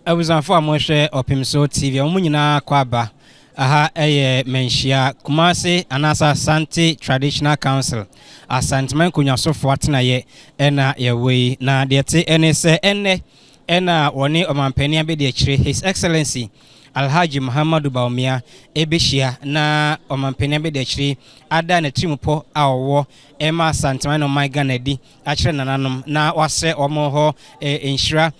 abuzanfo amoshe Opemsuo TV omunyina kwaba aha menshia Kumasi anasa Ashanti Traditional Council Ashanti man kunyasofo atenaye ena yewe na dete enese ena woni omampani abede akire His Excellency Alhaji Muhammadu Bawumia ebeshia na omampani abede akire ada na trimupo awo ema Ashanti man no my Ganadi akire nananom na wase omo ho enhira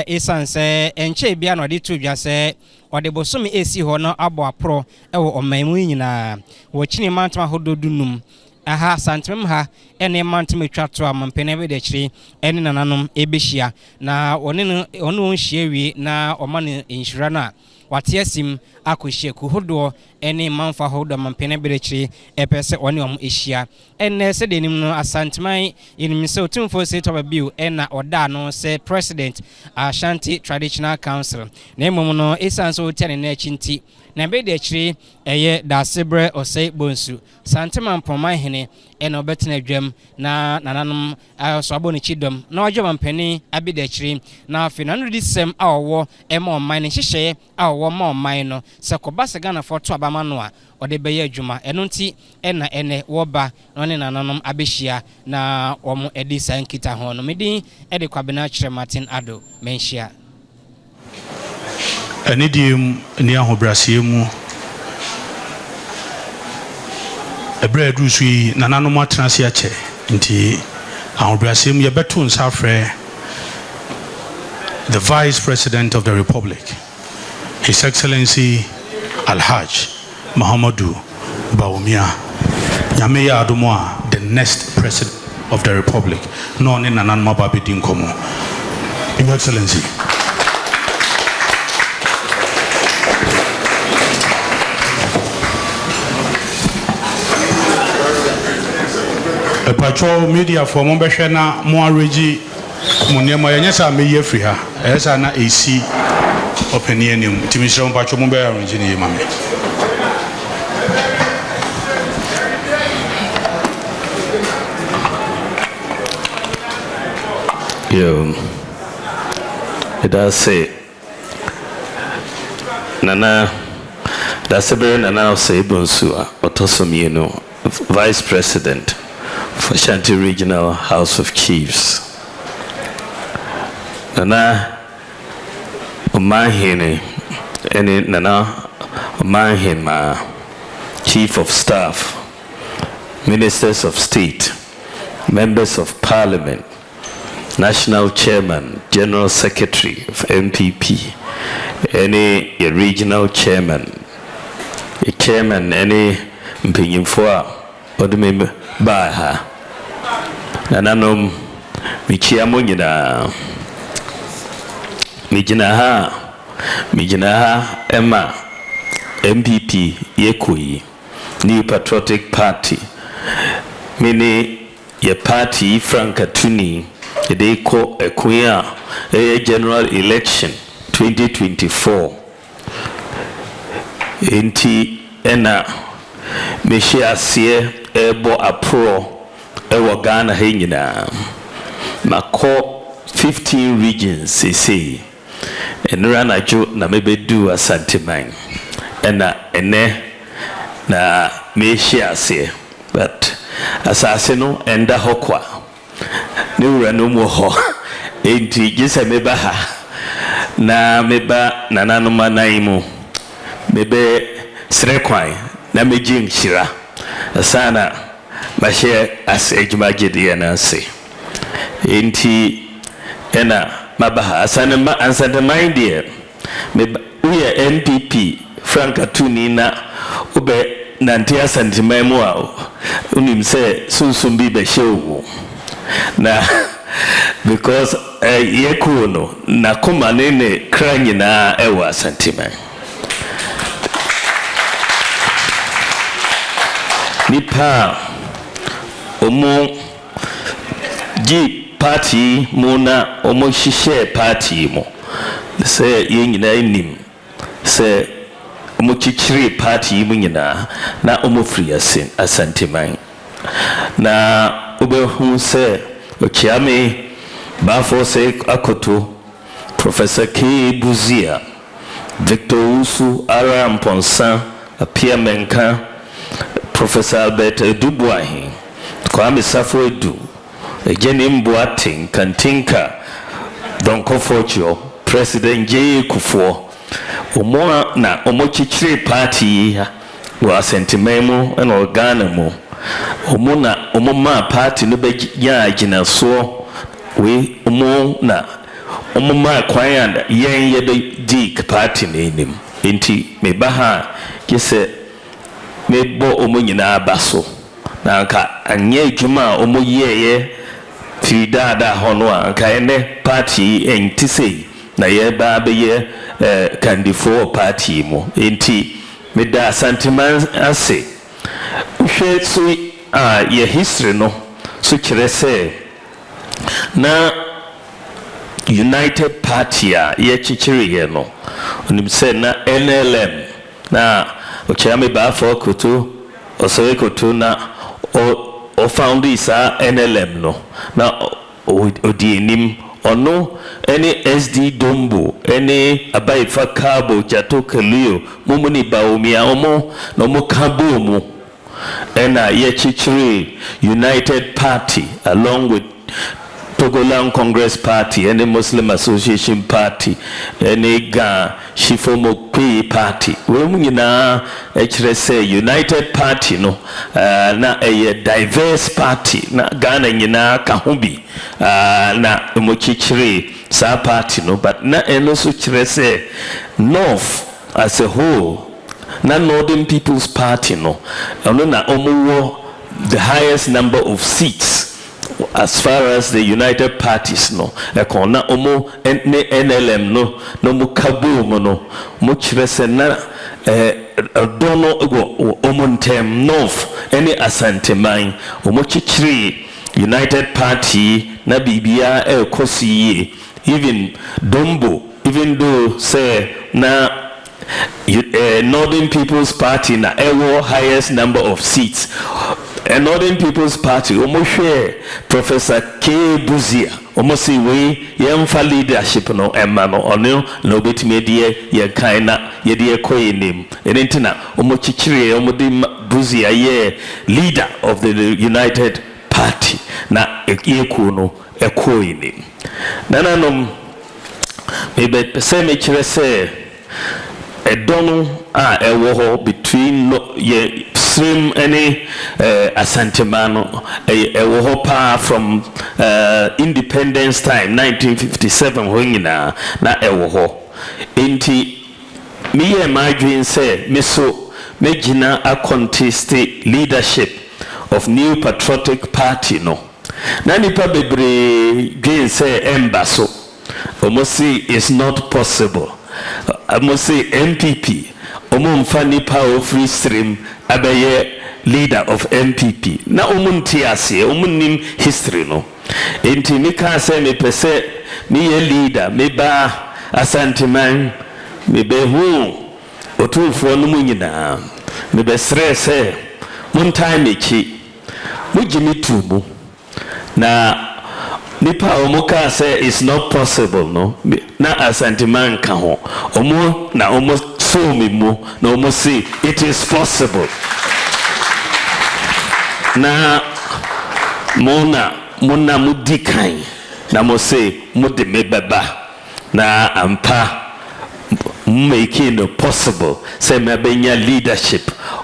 esanse enche bia no de to dwa se ode bosomi esi ho no abo apro ewo omanmu nyina wo chini mantama hododunum aha santemem ha ene mantama twato amampene be de chiri ene nananom ebehia na ono nhia wi na omane enhira na wate asim akohie kuhodo ene manfa hodo mampene be de chiri epese one om ehia ene se denim no asanteman yenim se otumfo se to biu ena oda no se president Ashanti Traditional Council na emom no esanso tene na achinti na be de chiri eye da sebre osei bonsu santeman poma hene ena obetena dwam na nananom so aboni chidom na ojo mampene abi de chiri na finanu disem awo ema oman ne hyehye awo ma oman no se kobasa Ghana foto abama no a ode beye adwuma eno nti ena ene woba no ne nananom abehia na omo edi sankita ho no medin ede kwabena kire Martin Ado menhia anidim ni ahobrasie mu ebre adusui nananom atrase ache nti ahobrasie mu yebeto nsafre the Vice President of the Republic, His Excellency Alhaji Muhammadu Bawumia Yameya Adumoa, the next President of the Republic. No ni nananom ababedin komo. Your Excellency. A patrol media for Mombeshana Moareji Munyama Yanyasa Meye Friha, Esana AC Openium, Timisha Pacho Mumbai Origini Mame. It does say Nana Dasaber Nana Sebonsua, Otosomino, Vice President for Ashanti Regional House of Chiefs. Nana Omahene, and Nana Omahema, Chief of Staff, Ministers of State, Members of Parliament, National Chairman, General Secretary of MPP, any regional chairman, a chairman, any Mpinyimfoa, or the member by her. Nananom Michiamo Mijinaha Emma MPP Yekui New Patriotic Party Mini ye party Frankatuni they call a queer general election 2024 Inti Ena Meshia Sie Ebo Apro Ewa Ghana Hengina Mako 15 regions say and rana jo na mebe do Ashanti man ene na Meshia Sie but asase no enda hokwa ne wura no mu ho enti gise meba ha na meba nananom anan mu mebe srekwan na meji nhyira asana mahye as ejuma gede na se enti ena mabaha asana ma ansanda mind there meba uya NPP Frankatuni na ube nanti Ashanti mu a unim se sunsum bi be hyewu na because yeku no na koma ne kra nyina ewa Ashanti man nipa omo ji party mona omo hihye party mo se yenyina enim se omo chichiri party mu nyina na omo free Ashanti man na obehu se okiame bafo se akoto Professor K. Buzia, Victor Usu, Aram Ponsan, Apia Menka, Professor Albert Dubois, Kwame Safo Edu, Jenny Mboating, Kantinka, Don Kofocho, President J. Kufuor, Omoa na Omochichiri Party wa Sentimemo and Organamo, Omona Omoma Party no be ya Jinaso, we Omo na Omoma Kwayanda, Yen Yede Dik Party name, Inti me Baha, Kise me bo Omunina Baso, Nanka, Anye Juma Omo ye. Fidada honwa kaene party entisi na yeba beye kandifo party mo enti meda santiman ase hwe so ye history no so kire se na United Party ye chichiri ye no onim se na NLM na ochiame ba for koto osowe koto na o found this NLM no na odi enim ono any SD Dombo any Abaifa Kabo Jato Kalio mumuni Bawumia omo no mo kabo mo ena ye chichiri United Party along with Togoland Congress Party and the Muslim Association Party and the Shifomo Kwi Party. We na say United Party no na a diverse party na Ghana nyina kahumbi na mochichiri sa party no but na eno so chire say North as a whole na Northern People's Party no ono na omo the highest number of seats as far as the United Parties no ekona omo NLM no mu kabo mo no mo chirese na dono omo ntem North any Ashanti man omo chichiri United Party na bibia ekosi even Dombo even though say na Northern People's Party na ewo highest number of seats. A Northern People's Party, share Professor K. Buzia, say we yamfa leadership no emano ono no betime ye kaina ye de koyi name. Enentina chichiri di Buzia ye leader of the United Party na yeku no ekoyi name. Nananom maybe say me chire say a dono ewo between ye stream any Asantemano a pa from independence time 1957 wingina na ewo inti me and my dream say meso mejina a contest leadership of New Patriotic Party no na nipa bebre dream say embasso almost is not possible. I must say MPP mfa nipa of free stream abaye leader of MPP na omunti ase omunnim history no enti mika say me pese me ye leader me ba Asante man me be hu otufo no munyina me be sre say muntai mechi mujimi tubu na nipa omuka say it's not possible no na Asante man ka ho omo na omo so me mo na omo say it is possible na mona mudikan na mo say mudi me baba na ampa making it possible say me benya leadership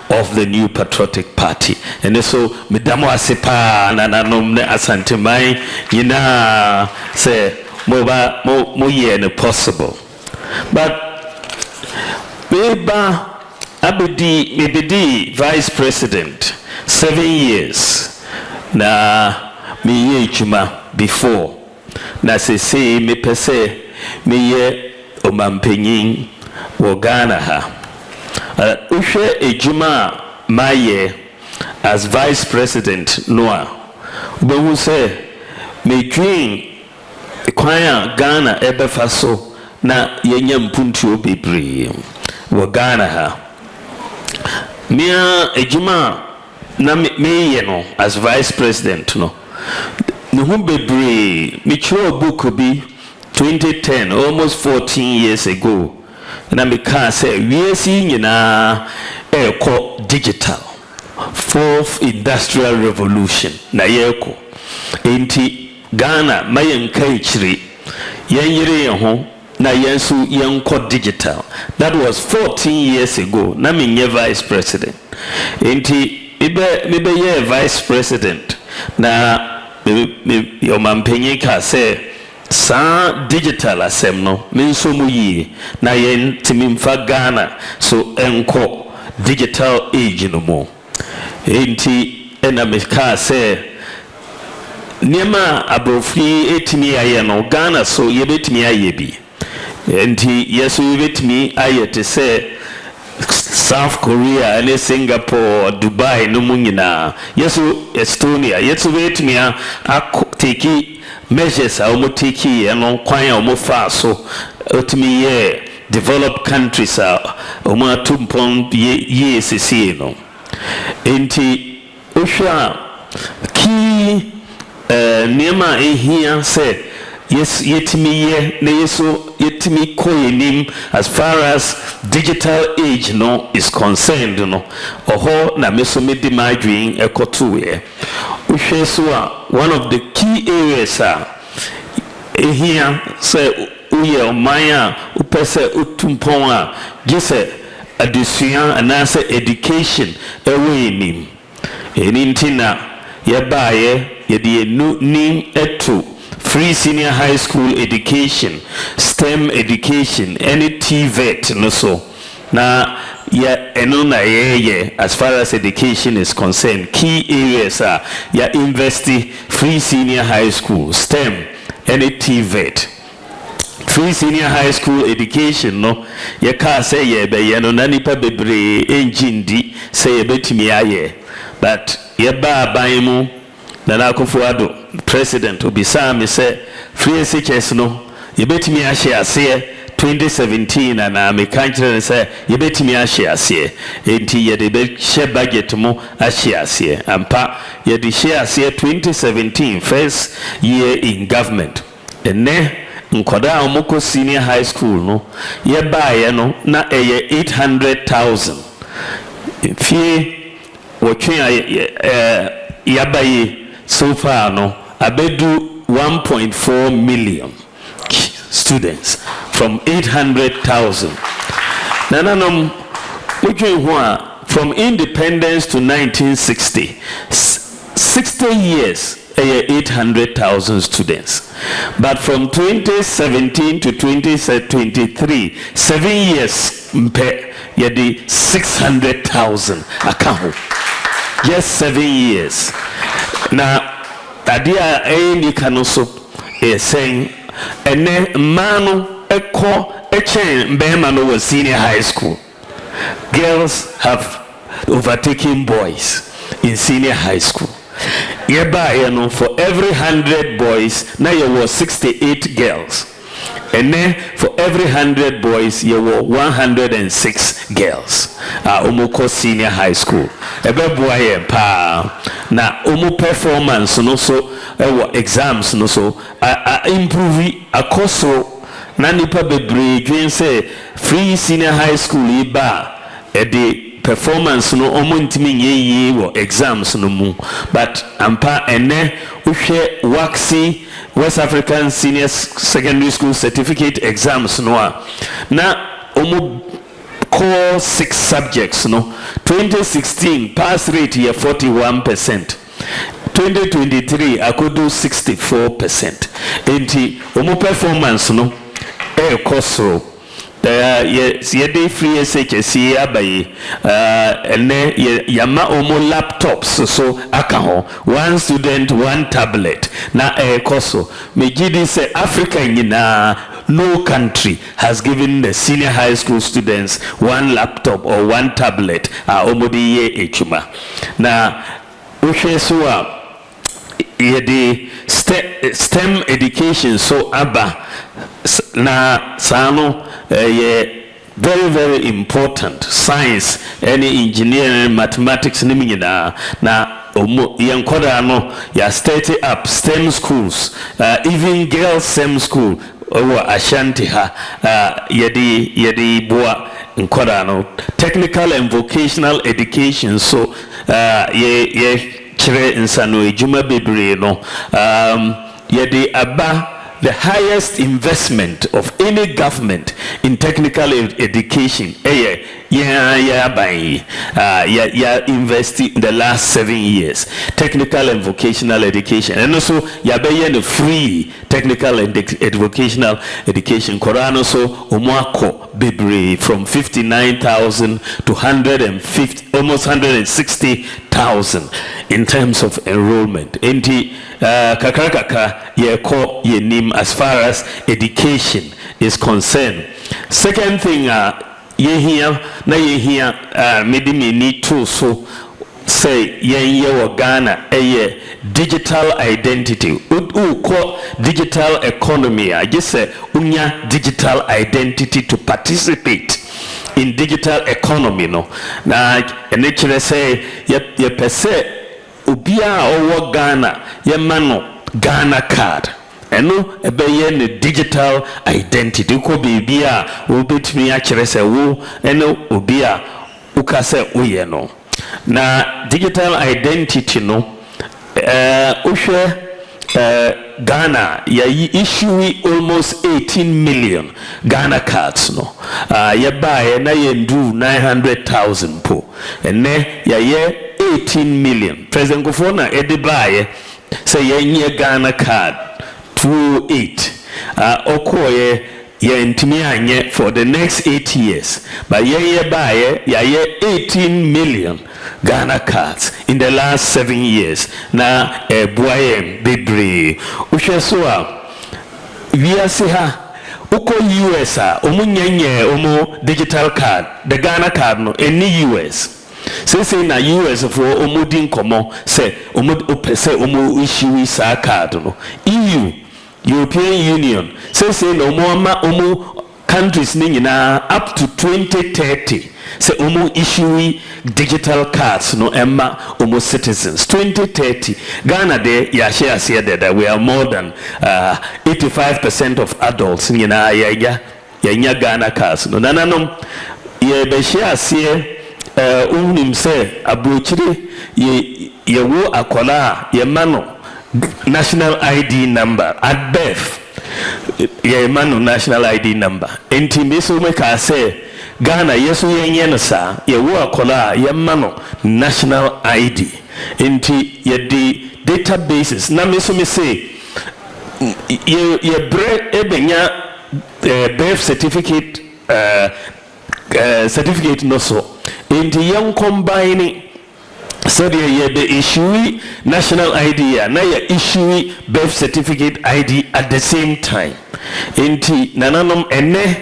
of the New Patriotic Party and so medamo asepa na nanom ne Asante man yina say mo ye no possible but Beba Abedi vice president 7 years na me ye juma before na say me pese me ye omampenyin wo Ghana ha uhwe ejuma maye as vice president noa bewu say me twin kwanya Ghana ebefa so na yenya mpuntuo bebre wo Ghana ha mia ejuma na me ye no as vice president no ne hu bebre me chiro book bi 2010, almost 14 years ago, na me can say we see nyina digital, fourth industrial revolution na yeko enti Ghana mayen kaichiri yanyire ho na yensu yenko digital. That was 14 years ago. Na me vice president enti me be vice president na me yo mampenye ka say sa digital asem no me nso mu yi na yen timimfa Ghana so enko digital age no mo enti ena me ka say niema abrofri etimi aye no Ghana so yebetimi aye bi enti yeso yebetimi aye te say South Korea and Singapore, Dubai no mu nyina yeso Estonia yeso betimi take measures a omo take eno kwan a omo fa so otimi ye developed countries a omo atumpon ye sisi no enti ohwa ki niema ehia se yes yetimi ye na yeso yetimi koyenim as far as digital age no is concerned no oho na meso medi madwin ekoto ye uhwe so a one of the key areas ehia se uye omanya upese utumpon a gese adusua anase education ewenim enintina yebaye yedi nim eto free senior high school education, STEM education, any TVET no so. Na ya enona ye as far as education is concerned, key areas are ya investi free senior high school, STEM, any TVET. Free senior high school education no ya ka say ye be ye no na nipa bebre enjindi say ye betimi aye, but ye ba ban mu Nana Akufo-Addo president obisa me say free SHS no yebetimi ahye ase 2017 na me kan kire say yebetimi ahye ase enti ye de be share budget mo ahye ase ampa ye de share ase 2017 first year in government ene nkoda omoko senior high school no ye baaye no na eye 800,000 fie wotwe yabaye so far no abedu 1.4 million students from 800,000 nananom wotwe ho from independence to 1960 60 years 800,000 students, but from 2017 to 2023 7 years yedi 600,000 account just 7 years. Na adia ni kanoso saying ene manu eko echen mbema no was senior high school. Girls have overtaken boys in senior high school. Yeba you for every 100 boys now you were 68 girls. And then for every 100 boys you were 106 girls. Umoko senior high school. Ebe boye pa na umu performance no so exams no so improve akoso na nipa bebre dwen say free senior high school iba ede performance no omontimi nyeye wo exams no mu but ampa ene uhwe waxi West African Senior Secondary School Certificate exams no na omo core 6 subjects no 2016 pass rate here 41%, 2023 I could do 64%. Enti omo performance no koso yede free SHS abaye ene yama omo laptops so akaho one student one tablet na koso mejidi say Africa nyina no country has given the senior high school students one laptop or one tablet omodi ye echuma na uhwe so yede STEM education so aba na sano very very important science any engineering mathematics ni nyina na yankoda no ya start up STEM schools even girls STEM school Ashanti ha yedi boa nkora no technical and vocational education so ye kire insano ejuma bebre no yedi aba the highest investment of any government in technical education invest in the last 7 years technical and vocational education and also the free technical and vocational education korano so omwako bebre from 59,000 to 150 almost 160,000 in terms of enrollment enti kakakaka yeko yenim as far as education is concerned. Second thing yehia maybe me need to so say ye Ghana digital identity ko digital economy I just say unya digital identity to participate in digital economy no na ene say ye pese ubia owo Ghana ye mano Ghana card eno ebeye ne digital identity ko bibia wo betumi a kire se wo eno obia ukase uye no na digital identity no uhwe Ghana ya issue almost 18 million Ghana cards no ya buy na yendu 900,000 po ene ya 18 million President Gofona edibaye say yenye Ghana card 208 okoye ntimi anye for the next 8 years but ye baye ya 18 million Ghana cards in the last 7 years na buaye bebre uhwe so a wiase ha uko US omunyenye omo digital card the Ghana card no any US say na US for omudin komo say omo issue sa card no EU European Union say no omo countries ni nyina up to 2030 say omo issue digital cards no emma omo citizens 2030 Ghana there ya share say that we are more than 85% of adults nyina ya Ghana cards no nananom ye be share say unim say abrochire ye wo akola ye mano national ID number at birth ye mano national ID number enti meso meka say Ghana yeso yenye no sa ye wo akola ye mano national ID enti ye the databases na meso me say ye ebenya birth certificate certificate no so enti yen combine said the issue national ID na ya issue birth certificate ID at the same time enti nananom ene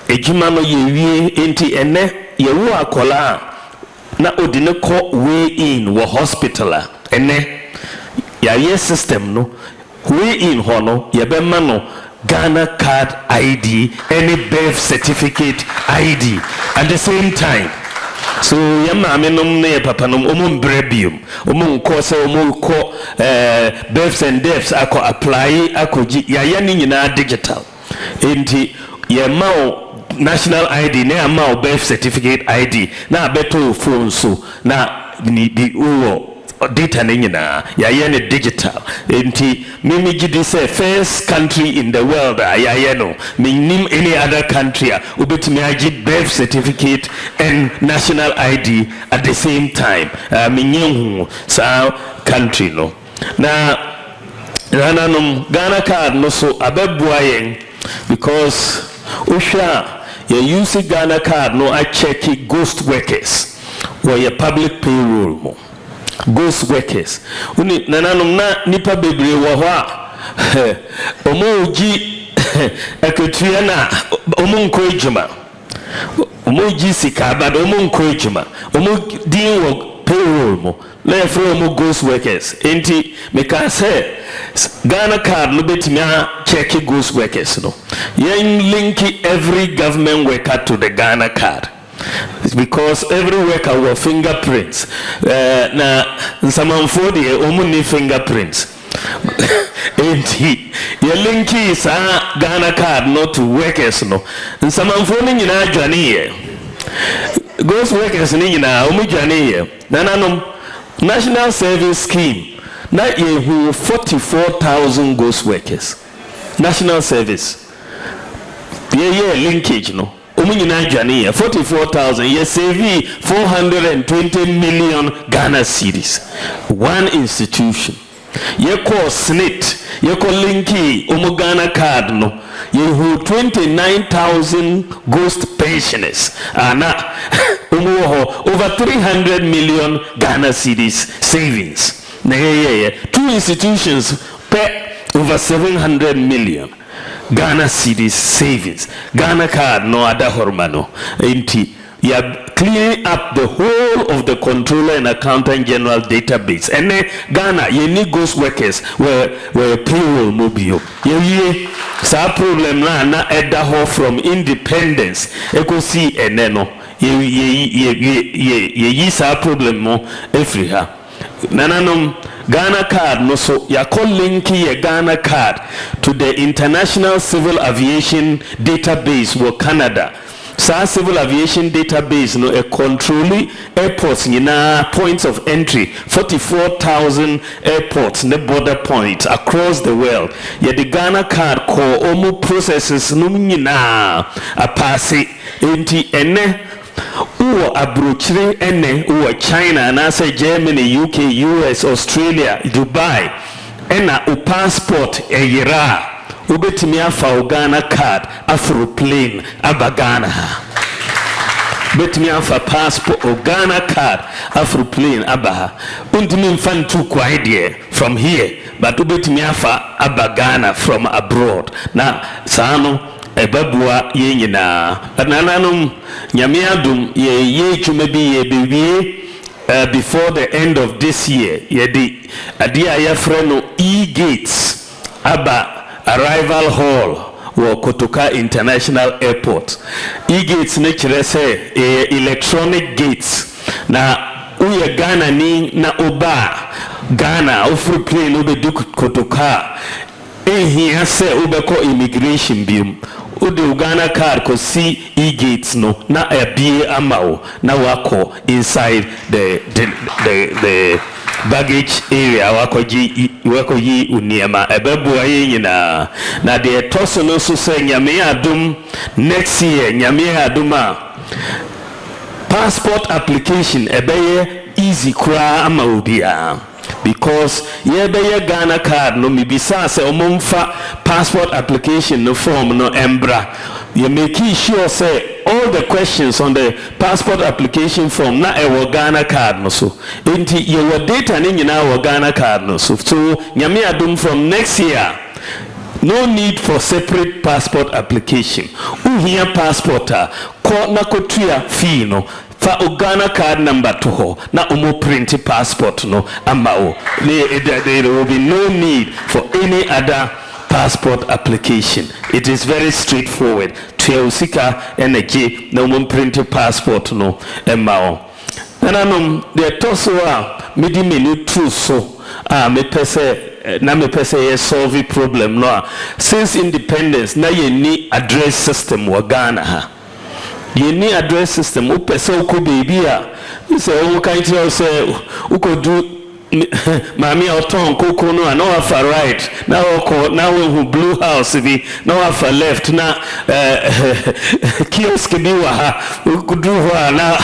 ejuma no yewie enti ene ye wo akola na odine ko way in wo hospital ene ya ye system no way in hono ye be ma no Ghana card ID any birth certificate ID at the same time so yama amenom ne papa nom omon brebium omon ko se omon ko births and deaths ako apply akoji ya ni nyina digital enti ye ma national ID na ma birth certificate ID na beto phone so na ni di uwo data nyina ya ne digital enti mimi gidi say first country in the world ya no minim any other country ubetimi agi birth certificate and national ID at the same time minyehu sa country no na nananum Ghana card no so abebuayen because usha you use Ghana card no I check ghost workers or your public payroll mo ghost workers uni nananum na nipa bebre wo ho a omoji ekotua na omonko ejuma omoji sika bad omonko ejuma omodin wo payroll mo le from ghost workers enti me ka say Ghana card no betimi a check ghost workers no yen link every government worker to the Ghana card because every worker will fingerprints na nsamanfo de omuni fingerprints enti ye linki sa Ghana card not to workers no nsamanfo ni nyina adwane ye ghost workers ni nyina omu dwane ye nananom national service scheme na ye who 44,000 ghost workers national service ye linkage no omu nyina adwane ye 44,000 ye save 420 million Ghana cedis one institution ye call SNIT ye call linky omu Ghana card no ye who 29,000 ghost pensioners ana omu over 300 million Ghana cedis savings na ye two institutions per over 700 million Ghana cedis savings Ghana card no ada hormano enti you are clearing up the whole of the controller and accountant general database and then Ghana you need ghost workers were payroll mobile ye sa problem na edda ho from independence e go see eneno ye sa problem mo Africa nananom Ghana card no so ya call linki ye Ghana card to the international civil aviation database wo Canada sa civil aviation database no a controlling airports nyina points of entry 44,000 airports ne border points across the world ye the Ghana card call omu processes no nyina a pass enti ene uwo abrochire ene uwo China na say Germany UK US Australia Dubai ena u passport eyira ubetimi afa Ghana card afro plane abagana betimi afa passport Ghana card afro plane abaha untimi mfantu kwa idea from here but ubetimi afa abagana from abroad na sano ebabua ye nyina anananum nyame adum ye twuma bi ye bewie before the end of this year ye di adia ya freno e-gates aba arrival hall wo Kotoka International Airport e-gates ne kire say electronic gates na uye Ghana ni na oba Ghana ofru plane obedu Kotoka ehia say ubeko immigration biom ude Ghana card ko see e-gates no na abie amao na wako inside the baggage area wako yi uniema ebebuwa ye nyina na de toso no so say nyame adum next year nyame aduma passport application ebeye easy kra ama obia because ye be Ghana card no mibisa say omomfa passport application no form no embra you make sure say all the questions on the passport application form na e Ghana card no so enti your data ni nyina Ghana card no so nyame adum from next year no need for separate passport application uhia passporter ko na kotua fee no fa Ghana card number to ho na print passport no amao there will be no need for any other passport application. It is very straightforward. Tuyausika energy na print passport no amao nananum the tosoa midi menu true so me pese ye solve problem no since independence na ye ni address system wa Ghana ha ye ni address system upese uko baby a say o kan tell say uko do mami oton koko no na afa right na oko na we blue house bi na afa left na kiosk bi wa ha uko do na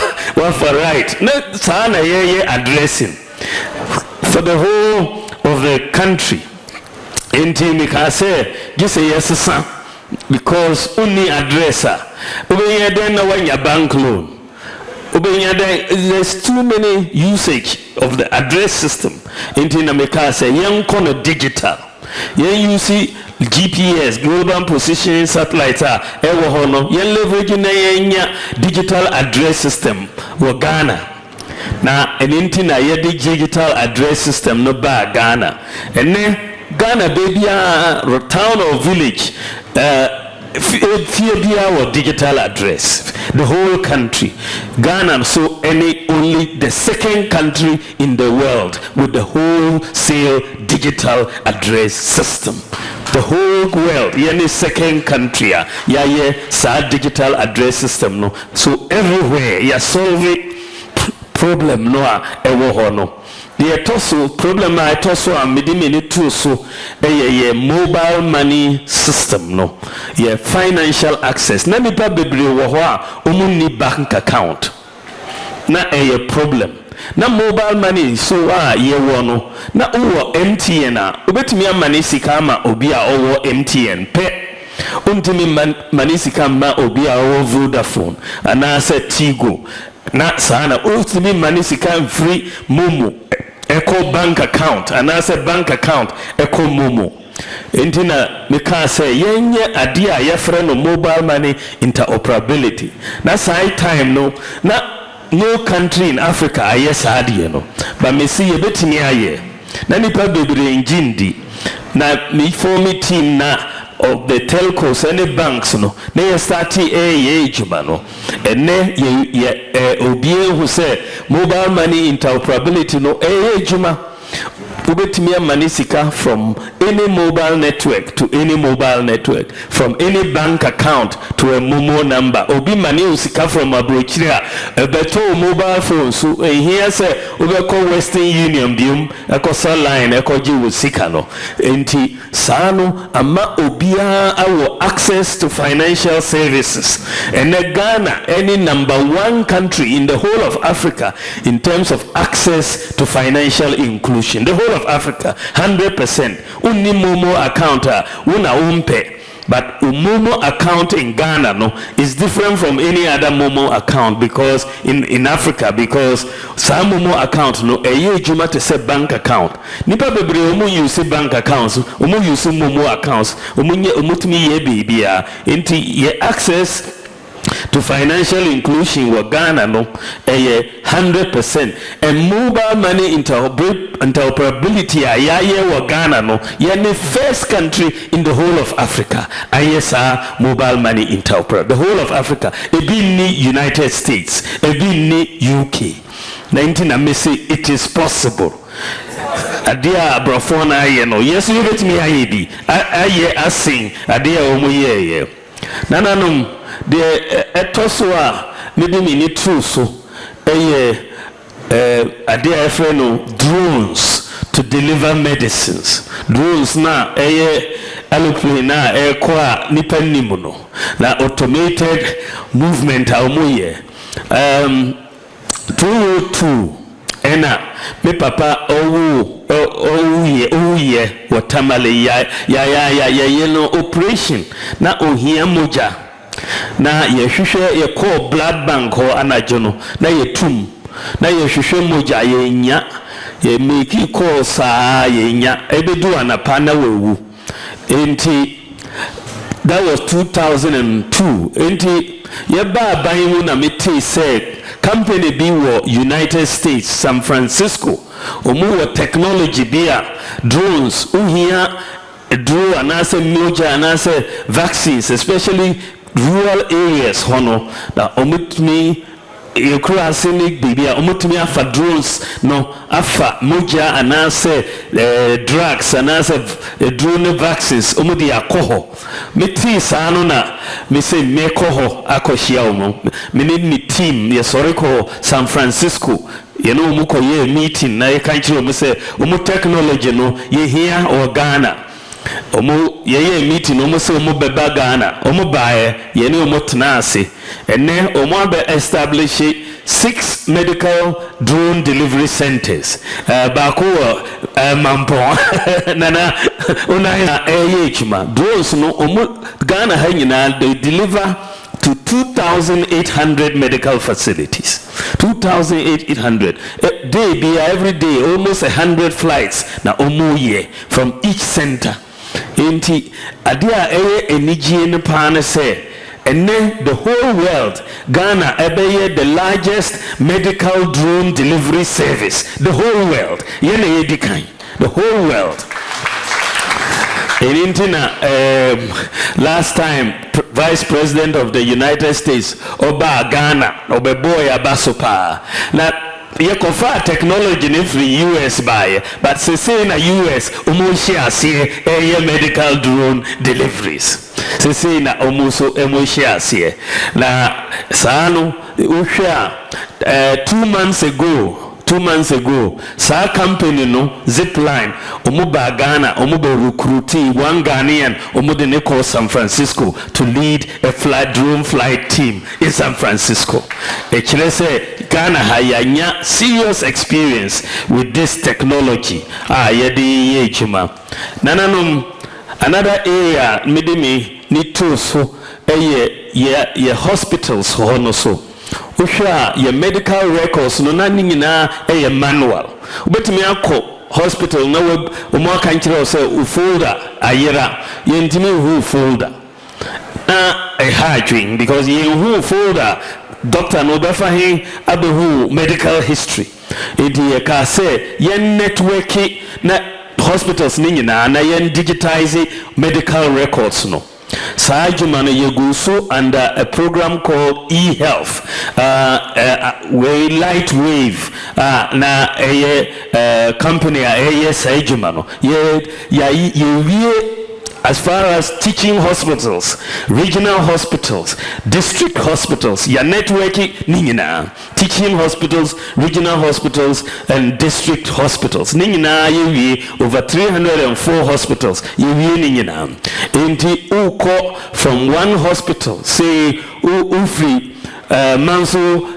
afa right na sana ye addressing for the whole of the country enti me ka say just say yes sir because only addresser obenya den na wanya bank loan obenya den there's too many usage of the address system enti na me ka say yen kono digital yen use GPS global positioning satellite ewo ho no yen leverage na yenya digital address system wo Ghana na enti na ye digital address system no ba Ghana ene Ghana baby town or village our digital address the whole country Ghana so only the second country in the world with the wholesale digital address system. The whole world, any second country, yeah, digital address system, no. So everywhere, you solve it problem, no, no. The toso problem I toso am many too so a mobile money system, no, yeah, financial access. Na nipa bebre wo ho a omuni bank account. Na a problem. Na mobile money so ye wono na uwo MTN a obetumi amane sika ma obi a owo MTN pe untimi mane sika ma obi a owo Vodafone ana se Tigo na sana utimi mane sika free Momo eco bank account ana se bank account eco Momo entina me ka say yenye ade a yefre no mobile money interoperability na side time no na no country in Africa ayes adie no but me see a bit near na nipa bebre njindi na me form team na of the telcos and the banks no na start ejuma no ene ye obie who say mobile money interoperability no ejuma ubetimi amane sika from any mobile network to any mobile network, from any bank account to a Momo number. Obi mani usika from abrochira beto mobile phone so here say ubeko Western Union bium eko line eko ji usika no enti sano ama obia awo access to financial services. And Ghana any number one country in the whole of Africa in terms of access to financial inclusion. The whole of Africa 100%. Uni Momo account una umpe. But Momo account in Ghana no is different from any other Momo account because in Africa because some Momo account no eye juma te se bank account. Nipa bebre omu use bank accounts, omu use Momo accounts, omutumi ye bibia enti ye access to financial inclusion wa Ghana no 100%. And mobile money interoperability ayaye wa Ghana no the first country in the whole of Africa ISR mobile money interoperability. The whole of Africa ebi ni United States ebi ni UK 19 amesi it is possible. Adia abrafona aye no yes you get me aye bi aye asing adia omo ye nananum the etoswa maybe me need true so idea no drones to deliver medicines. Drones na aeroplane na kwa nipa nimuno na automated movement aumuye 202 ena me papa owie watamale ya no operation na ohia moja na yehwehwe ye call blood bank ho anajono na yetum na yehwehwe moja yenya ye make call saa yenya ebedu anapa na wewu enti that was 2002 enti ye ba ban na meti say company bi wo United States San Francisco omu wo technology bia drones uhia drone anase moja anase vaccines especially rural areas hono na omutmi ekura senic bibia omutmi afa drones no afa moja anase drugs anase drone vaccines omudi akoho meti sano na me say mekoho akohia omo me need me team ye sorry ko San Francisco you know muko ye meeting na ye kan kire omo say omo technology no ye here or Ghana omo ye meeting omo se omo beba Ghana omo bae ye ne omo tenase ene omo be establish 6 medical drone delivery centers bako mampo nana una chima drones no omo Ghana ha nyina they deliver to 2,800 medical facilities. 2,800 day be every day almost 100 flights na omo ye from each center. Enti adia eniji ne pana say and then the whole world Ghana ebeye the largest medical drone delivery service. The whole world yene edikan the whole world. In last time Vice President of the United States Oba Ghana Obeboy Abasopa na ye kofa technology in free US by but say na US omoshi ase medical drone deliveries say na omuso emoshi ase na saano uhwa 2 months ago sa company no Zipline omuba Ghana omuba recruit one Ghanaian omude ne call San Francisco to lead a drone flight team in San Francisco. Say Ghana hayanya serious experience with this technology yedi yechima nananom another area midimi ni to so ye hospitals hono so Usha your medical records no na nyina a manual ubetumi akọ hospital na web umo kan kire say u folder ayera yentimi hu folder na a hardwing because you hu folder doctor no befa he abehu medical history edi ka say yen network na hospitals ni nyina na yen digitize medical records no Sajumana Yegusu under a program called eHealth, way light wave, na a company a Sajumano. As far as teaching hospitals, regional hospitals, district hospitals, ya networking ningina, teaching hospitals, regional hospitals, and district hospitals. Ningina yewi over 304 hospitals. Yewi ningina. Inti uko from one hospital, say ufri manso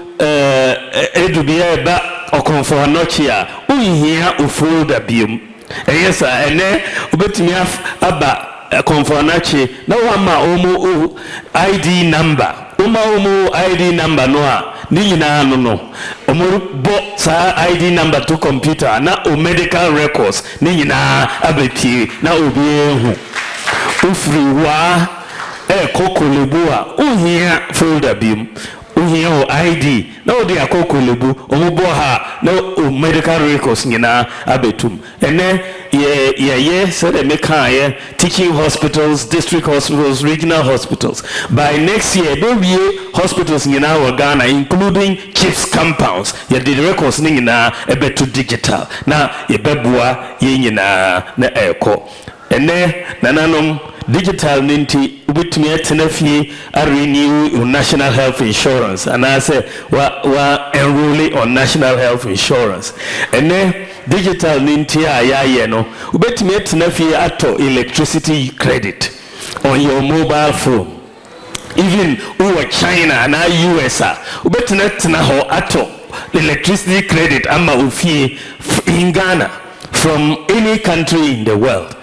edubia ba okonfo anochia uhia ufolda biom. Yes, ene ubetumi aba konfonachi na wama omo ID number omo ID number no a ni nyina no omo bo sa ID number to computer na o medical records ni nyina abeti na obi ehu ufri wa kokolebu a uhia folder bim uhia ID na odi akokolebu omubo ha na medical records nyina abetum ene ye said they make teaching hospitals, district hospitals, regional hospitals. By next year there will be hospitals in our Ghana including chiefs compounds ye the records nyina ebetu digital na ye bebua ye nyina na eko ene nananom digital ninti ubitumi atenafie a renew your national health insurance and I say wa enroll on national health insurance ene digital ninti ayaye no ubitumi atenafie ato electricity credit on your mobile phone even over China and US ubitumi atena ho ato electricity credit ama ofie in Ghana from any country in the world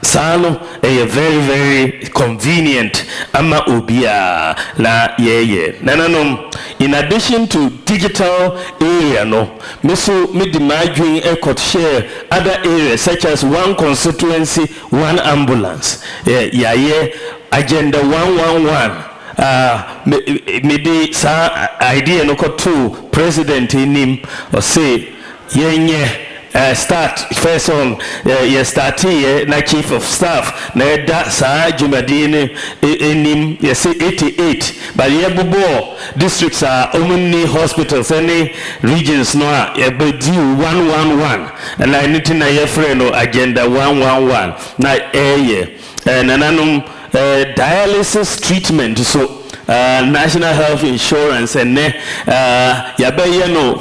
Sano a very convenient ama ubia la yeye nananom in addition to digital area no meso midimagwin could share other areas such as one constituency one ambulance yaye agenda 111 maybe sa idea no ko to president him or say yenye start first on ye start here na chief of staff na da sa jumadine enim ye say 88 but ye bubo districts are only hospitals any regions no ye be 111 and I need na ye friend agenda 111 na nananum dialysis treatment so national health insurance and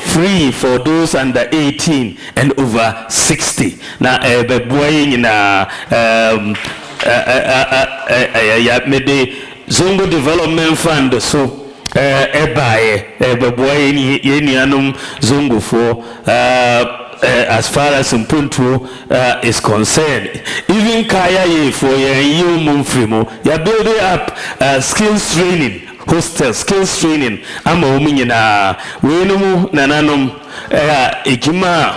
free for those under 18 and over 60 na boy na maybe Zongo Development Fund so boy yenianum Zongo for as far as Mpuntu is concerned, even Kaya for your Mumfrimo, you're building up skills training, hostel skills training. I'm a woman Winumu Nananum Ejima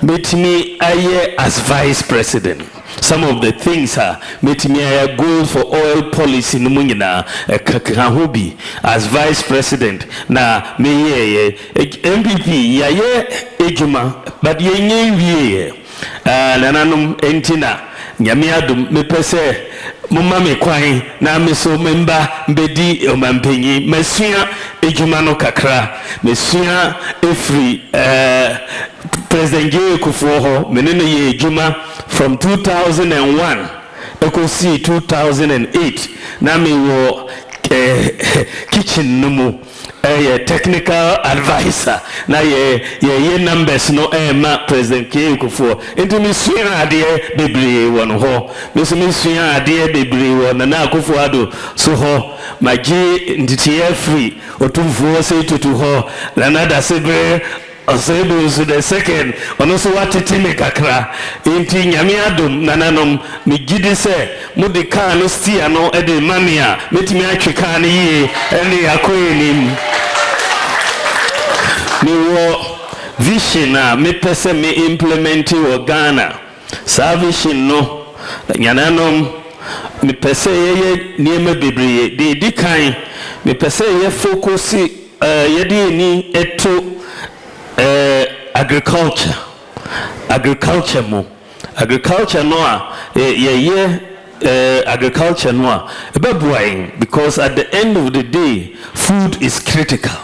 met me as vice president. Some of the things are met me a goal for oil policy numuna Kakahubi as vice president na me MPP ya ejuma but ye nananum entina nyamiadum me pese mumma me kwan na me so memba mbedi omampenyi masua ejuma no kakra mesua efri President J Kufuor ho menene ye ejuma from 2001 ekosi 2008 na me wo kitchen no mu technical advisor na ye numbers no ma President K Kufuor into me sua ade bebre won ho me so me sua ade bebre won na Kufuor ado so ho maji nditiye free otumfuo say tutu ho na nada sebre Osebu so the second ono so watete me kakra enti nyame adom nananom me gidi se mu de kan no stia no e de mania metimi atwe kan ne yi ene akoyenim me wo vision a me pese me implement wo Ghana sa vision no nyananom me pese ye niema bebree de di kan me pese ye focus ye de ni eto agriculture mo agriculture no a agriculture no a ebebuain because at the end of the day food is critical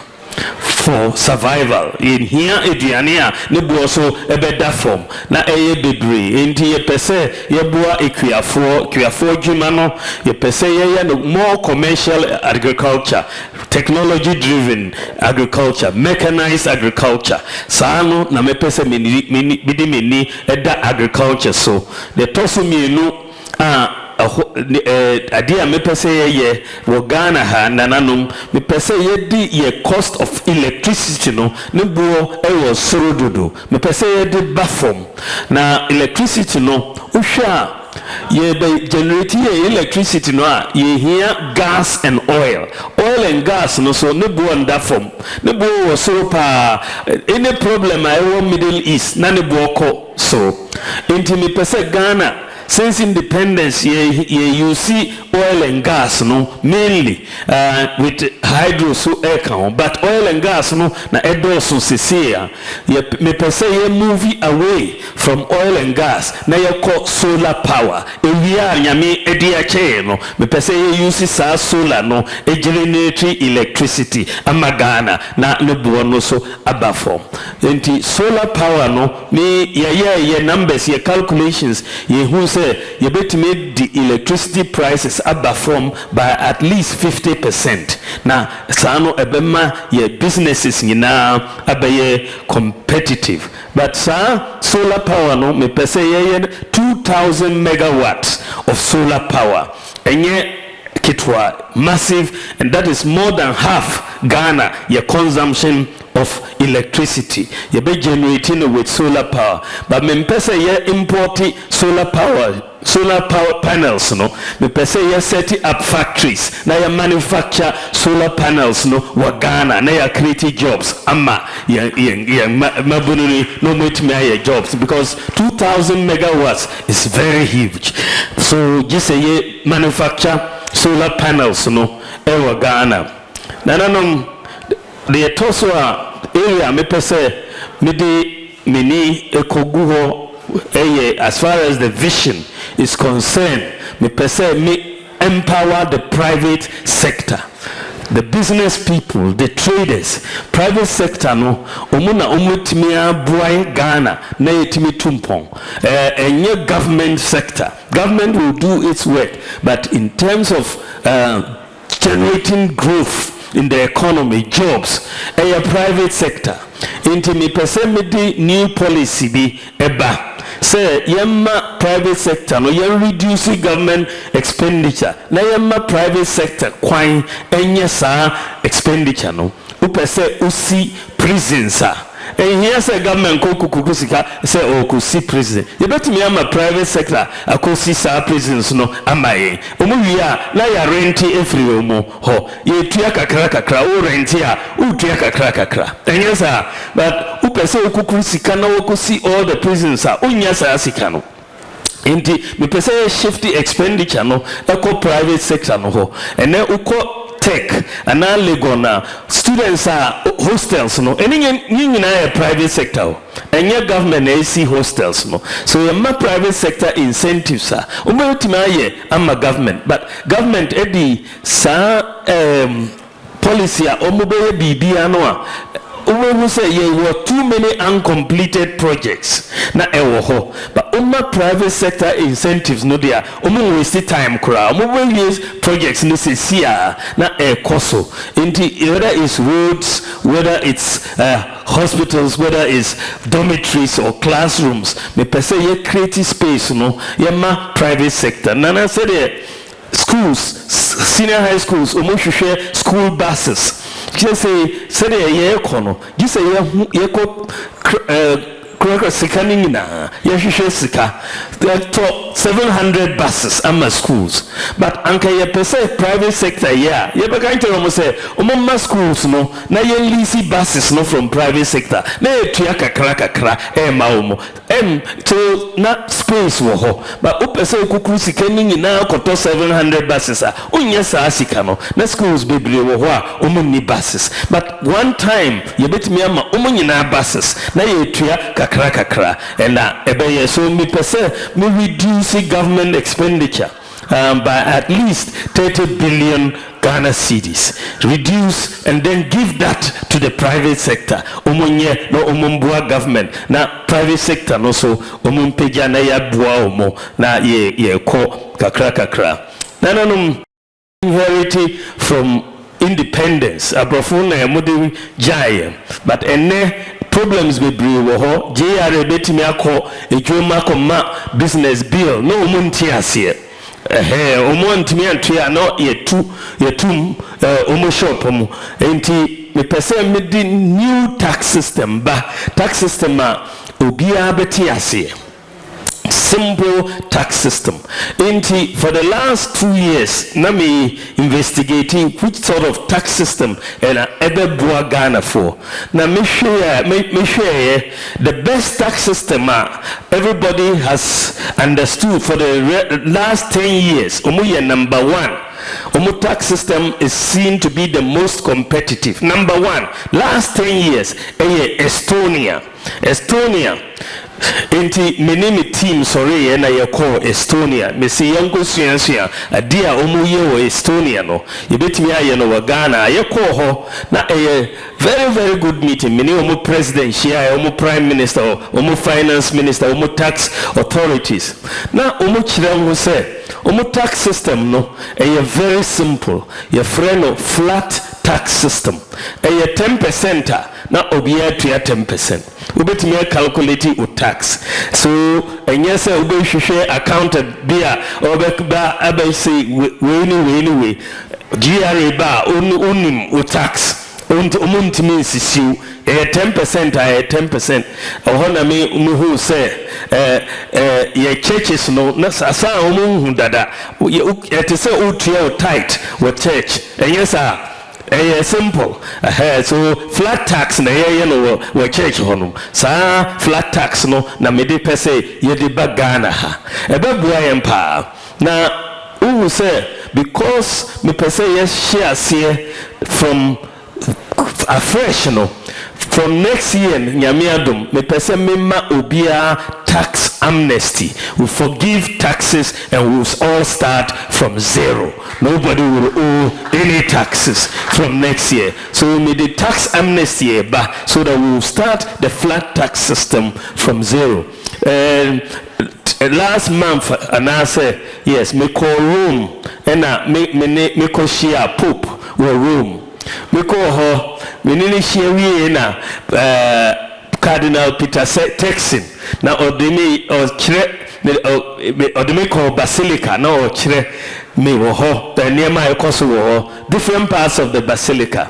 for survival in here eduane a ne bo so ebeda form na eye bebre enti ye pese ye boa ekwiafo djuma no ye pese ye no more commercial agriculture, technology driven agriculture, mechanized agriculture saano na me pese mini eda agriculture so the toso mienu adia me pese ye wo Ghana ha nananom me pese ye di ye cost of electricity no ne buo wo sorododo me pese ye di bafom na electricity no uhwa ye be generate ye electricity no a ye here gas and oil and gas no so ne buo ndafom ne buo wo soro pa any problem I want Middle East na ne buo ko so enti me pese Ghana since independence you see oil and gas no mainly with hydro so aircon but oil and gas no na edoso sesia me pese ye move away from oil and gas na ye call solar power ewia nyame edi ache no me pese ye use sa solar no e generate electricity amagana na ne buo no so abafom enti solar power no me ye numbers ye calculations ye who you bet made the electricity prices above from by at least 50%. Now, sano ebema ye businesses nyina abaye competitive. But solar power no me pese ye 2,000 megawatts of solar power. Enye kitwa massive, and that is more than half Ghana your consumption of electricity. You be generating with solar power, but me pese ye import solar power panels no me pese ye set up factories na ya manufacture solar panels no wa Ghana na ya create jobs ama ya mabununi no metime ya jobs because 2,000 megawatts is very huge. So just say ye manufacture solar panels no e wa Ghana nananom the toso area me pese me de mini ekoguho as far as the vision is concerned me pese me empower the private sector, the business people, the traders. Private sector no omuna omutimia boy Ghana na yetimi tumpon enye government sector. Government will do its work, but in terms of generating growth in the economy, jobs, a private sector. Into me percent new policy be eba. Say yemma private sector no you reduce government expenditure. Na yemma private sector kwine enye sa expenditure no. Upese usi prisons and here say government kukusika say o kusi prison. You bet me am a private sector akosi sa prisons no amaye. Omuwia na ya rent everywhere mo ho. Ye tua kakra o rent ya u tua kakra. And yes sir, but upese okukusika na okusi all the prisons are unya sa sika no. Inti me pese shift expenditure no eko private sector no ho. And then uko tech and now Legona students are hostels no any private sector and your government AC hostels no so your private sector incentives are I'm a government but government edi policy omobeye bibia no who say there were too many uncompleted projects na ewo but private sector incentives no there waste time kura waste projects no say sia na koso whether it's roads whether it's hospitals whether it's dormitories or classrooms me pese ye create space no ye ma private sector nana say there schools senior high schools share school buses just say ye kono just say ye ko sika nina ye hwehwe sika there are 700 buses ama schools but anka ye pese private sector yeah ye be kan tell say ma schools no na ye lease buses no from private sector na ye tua kakra ma to na space wo ho but upese okukuru sika nina koto 700 buses a unya sa sika no na schools bebre wo ho a ni buses but one time ye betimi ama nyina buses na ye tua kakra and so me percent me reduce government expenditure by at least 30 billion Ghana cedis reduce and then give that to the private sector omunye no omumbua government na private sector no so omumpeja na ya bua omo na ye ko kakra nananum inherited from independence abrofuna ya mudi jaye but ene problems be wo ho JR betimi akọ ejuma koma business bill no omunti ase omuntimi antua no yetum shop mu enti me pese me di new tax system a obia beti ase simple tax system. For the last 2 years, na me investigating which sort of tax system and ever bua Ghana for. Na me share the best tax system everybody has understood for the last 10 years. Omuye number 1. Omu tax system is seen to be the most competitive. Number 1, last 10 years, Estonia. Enti menemi team sorry na ye call Estonia me se yango suansua adia omu ye wo Estonia no ye betimi aye no wa Ghana ye call ho na very very good meeting meni omu president share omu prime minister omu finance minister omu tax authorities na omu kire ho se omu tax system no very simple ye freno flat tax system 10% na obiya to 10% ubetimi calculate u tax so enyese ubehwehwe accountant bia obekba abese we GRA ba unim u tax untimi sisiu 10% 10% ohona me hu say ye churches no na asa hu dada ye say utua tight with church enyesa simple so flat tax na no we church honum sa flat tax no na me de pese ye de bagana ha ebebua yempa na who say because me pese ye share from afresh no from next year nyamiadum me pese me ma obia tax amnesty. We forgive taxes and we will all start from zero. Nobody will owe any taxes from next year. So we made the tax amnesty back so that we will start the flat tax system from zero. Last month, and I said, yes, me call Rome and me call share Pope or Rome. Me call her, me nini share we na Cardinal Peter Texin. Now odemi odemi call Basilica. Now chire me woho the nearby ekoso woho different parts of the Basilica.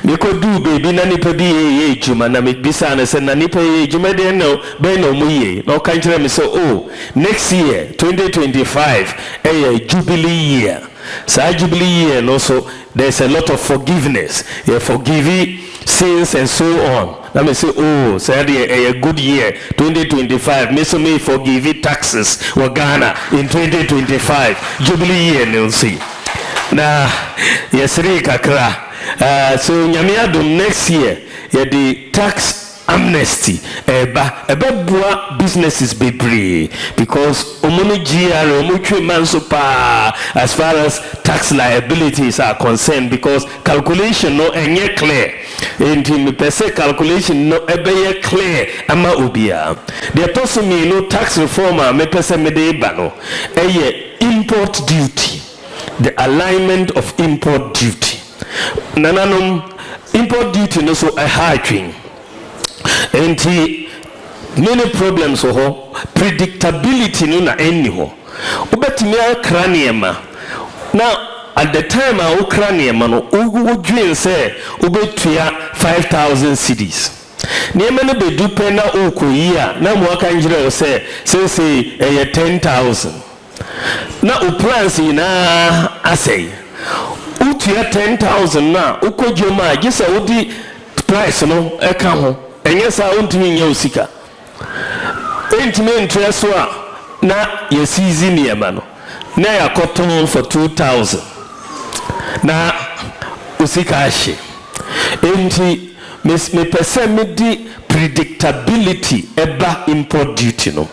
Me could do baby na nipa bi ye juma na me bisa na say na nipa ye juma de no be no mu ye. No kan chire me say oh next year 2025 jubilee year. So jubilee year and also there's a lot of forgiveness. You forgive sins and so on. Let me say, oh, so a good year, 2025. Me forgive taxes or Ghana in 2025. Jubilee year, you'll see. na yesere kakra so nyame adom next year the tax amnesty bua businesses bebree because omono GR omotwe manso pa as far as tax liabilities are concerned because calculation no enye clear enti me pese calculation no ebeye clear ama obia the person me no tax reformer me pese me de ba no import duty, the alignment of import duty. Nananom import duty no so a high thing. And many problems predictability no na any ho. Ubetimia craniema. Now at the time I craniema no ugu dream say ubetuya 5,000 cedis. Niema no be dupenda uko year na mwaka njire say 10,000. Na uplans ina asay utuya 10,000 na uko joma gisa udi price no eka ho enye sa untimi nya usika entimi interest wa na yesizi niema no na yakoton for 2,000 na usika ashe enti me pese me di predictability eba import duty no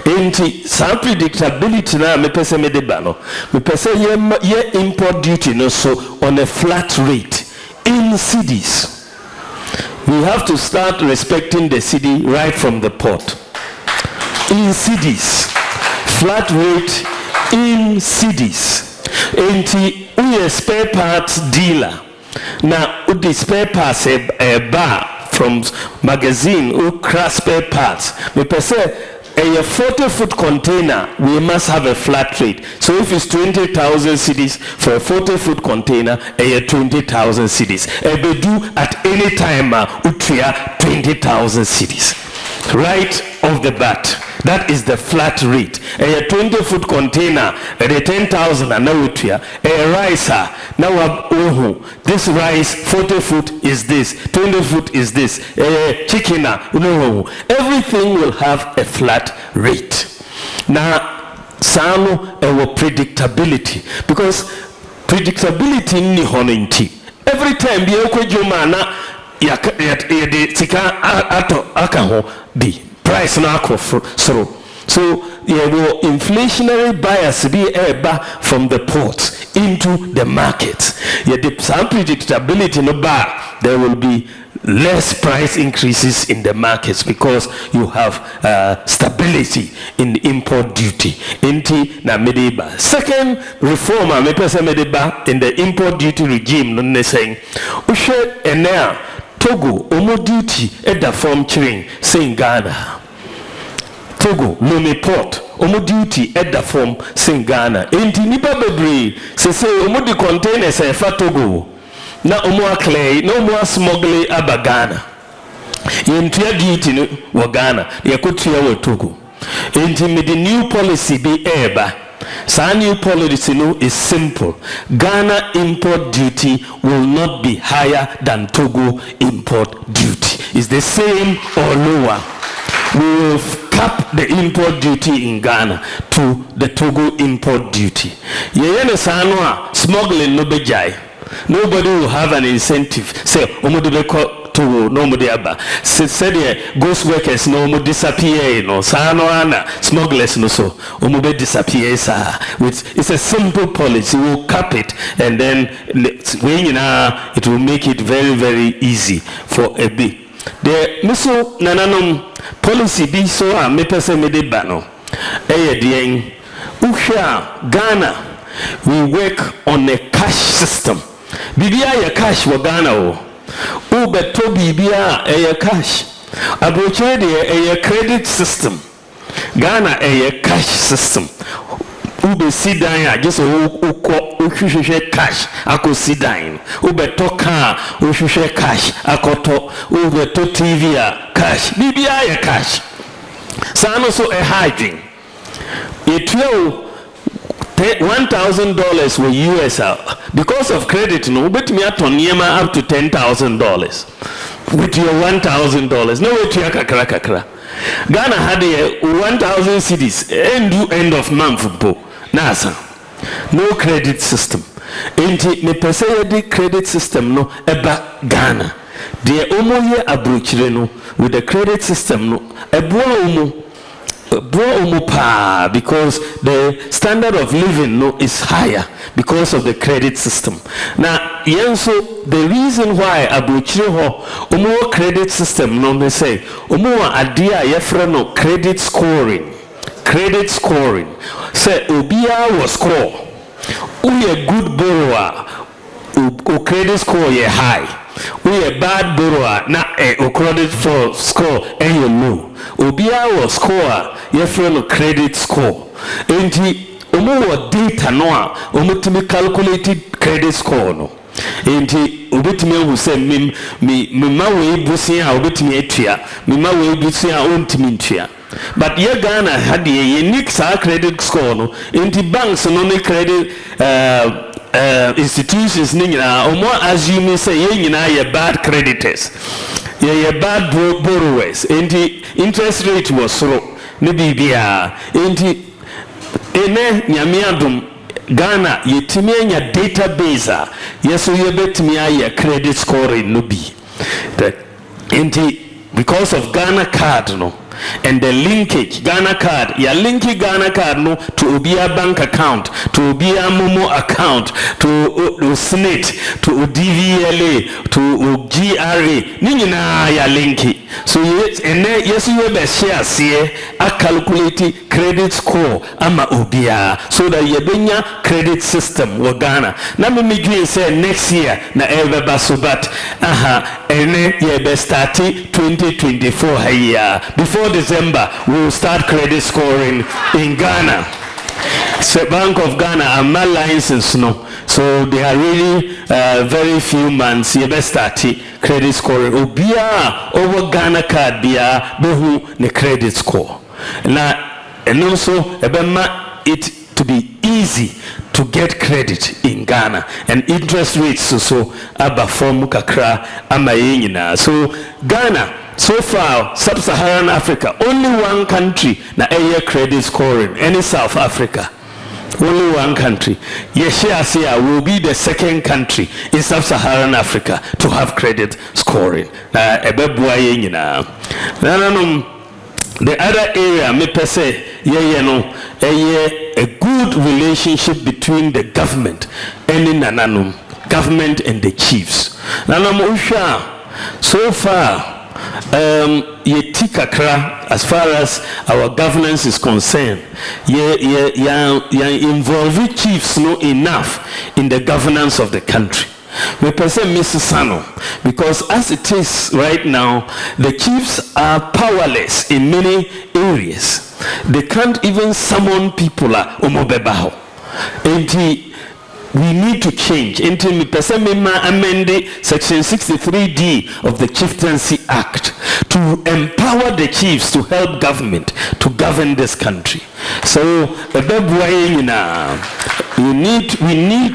enti some predictability na me pese me de ba no me pese ye import duty no so on a flat rate in cities. We have to start respecting the city right from the port. In cities, flat rate in cities. Enti uye spare parts dealer na udi spare parts bar from magazine or crash spare parts. Me pese a 40-foot container, we must have a flat rate. So if it's 20,000 cedis for a 40-foot container, a 20,000 cedis. Ebe do at any time utria 20,000 cedis. Right off the bat. That is the flat rate. A 20-foot container, a 10,000 and now utria. A rice, now this rice 40-foot is this, 20-foot is this. A chicken, no. Everything will have a flat rate. Now, some predictability because predictability ni honinti. Every time be okojoma ya tika ato akaho bi price na akofro so inflationary bias be eba from the ports into the market. Some predictability no bar there will be less price increases in the markets because you have stability in the import duty. Inti na medeba. Second reform me pesa medeba in the import duty regime no saying ushe enea Togo omo duty eda form chiring saying Ghana. Togo Lome port omo duty eda form saying Ghana. Inti nipa bebre se omo di containers e fa Togo. Na omo clay no more smuggle aba Ghana. Yentua duty no wa Ghana yakotua wa Togo. Enti me the new policy be eba. Sa new policy no is simple. Ghana import duty will not be higher than Togo import duty. It's the same or lower. We will cap the import duty in Ghana to the Togo import duty. Yeyene sanwa smuggling no bejai. Nobody will have an incentive. Say, omodebeko to no modiaba. Said ghost workers no mo disappear. No, sano ana smugglers no so. Omobe disappear. It's a simple policy. We'll cap it, and then when it will make it very, very easy for a bit. The miso nananom policy be so a me pese me de bano. Dien Usha Ghana. We work on a cash system. Bibia ya cash wa Ghana o. Ubeto bibia ya cash. Abrochire de credit system. Ghana cash system. Ube sidan ya just ushushe cash ako sidan. Ubeto car ushushe cash akoto. Ubeto TV ya cash. Bibia ya cash. Sano so hygiene. Etio $1,000 were US because of credit. No, but me at Tonyema up to $10,000 with your $1,000. No way to kakra. Ghana had a 1,000 cedis end of month bo. Nasa, no credit system. enti me pese ye credit system no eba Ghana de omoye abrochire no with the credit system no eboa omo pa because the standard of living no is higher because of the credit system. Now yenso the reason why abrochire ho omo credit system no me say omo ade a yefre no credit scoring say obia was score we a good borrower o credit score ye high we a bad borrower na o credit score and you low obia was score ye friend credit score enti omo data no a omo timi calculated credit score no enti obetimi ehu se me ma we busia obetimi atua me ma we busia ontimi ntua. But ye Ghana had a unique credit score no enti banks no ne credit institutions nina or more assume say ye bad creditors ye bad borrowers enti interest rate was low ne bibia enti ene nyame adom Ghana yetimi anya database a yeso ye betimi aye credit scoring no bi enti because of Ghana card no and the linkage Ghana card linking Ghana card no to Obia bank account to Obia Momo account to SNIT to DVLA to GRA nina ya linki so yes you be share see a calculate credit score ama Obia so that you benya credit system wa Ghana na me green say next year na ever basubat ene ye be start 2024 here before December we will start credit scoring in Ghana. So Bank of Ghana are not licensed no, so they are really very few months. You best start credit scoring. Obia over Ghana card bia behu ne credit score. Na and also it to be easy to get credit in Ghana and interest rates so abafom kakra amayina. So Ghana. So far, sub-Saharan Africa, only one country na air credit scoring, any South Africa. Only one country. Yeshia will be the second country in sub-Saharan Africa to have credit scoring. The other area, me per se, a good relationship between the government and government and the chiefs. So far, as far as our governance is concerned, involve chiefs no enough in the governance of the country. We present Mrs. Sano because as it is right now, the chiefs are powerless in many areas. They can't even summon people omobebaho. We need to change. Until me amend Section 63D of the Chieftaincy Act to empower the chiefs to help government to govern this country. So we need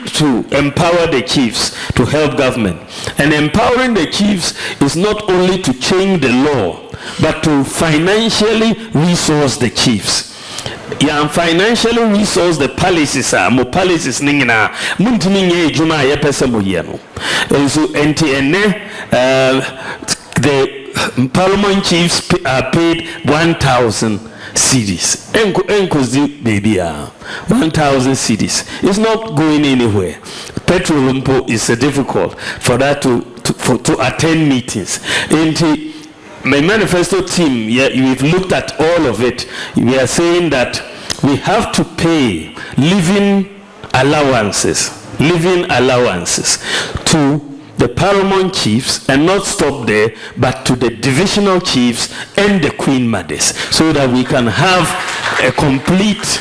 to empower the chiefs to help government. And empowering the chiefs is not only to change the law, but to financially resource the chiefs. Financially resource the palaces mo palaces ningina muntimi nye juma ya pesa mo yeno so the parliament chiefs are paid 1,000 cedis enkozi baby 1,000 cedis. It's not going anywhere. Petrol is difficult for that to attend meetings. My manifesto team, we've looked at all of it. We are saying that we have to pay living allowances to the paramount chiefs and not stop there, but to the divisional chiefs and the queen mothers, so that we can have a complete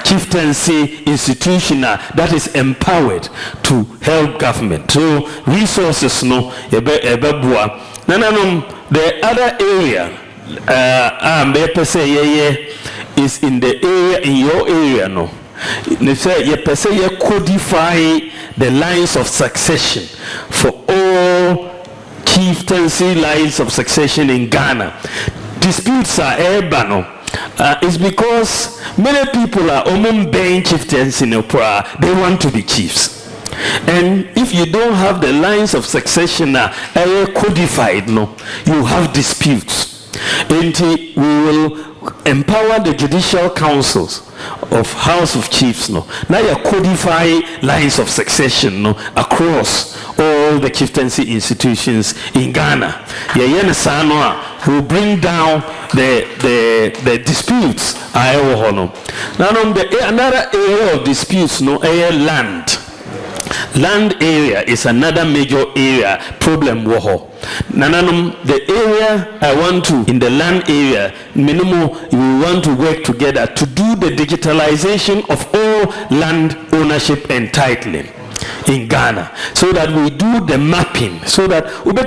chieftaincy institutional that is empowered to help government. So resources no ebebua. The other area is in the area, in your area no. You codify the lines of succession for all chieftaincy lines of succession in Ghana. Disputes are no. It's because many people are being chieftains in Opera. They want to be chiefs. And if you don't have the lines of succession codified, no, you have disputes. And we will empower the judicial councils of House of Chiefs. No, now you codify lines of succession, no, across all the chieftaincy institutions in Ghana. Will bring down the disputes. Now, another area of disputes, no, land. Land area is another major area problem. The area I want to, in the land area, minimum, we want to work together to do the digitalization of all land ownership and titling in Ghana, so that we do the mapping, so that we know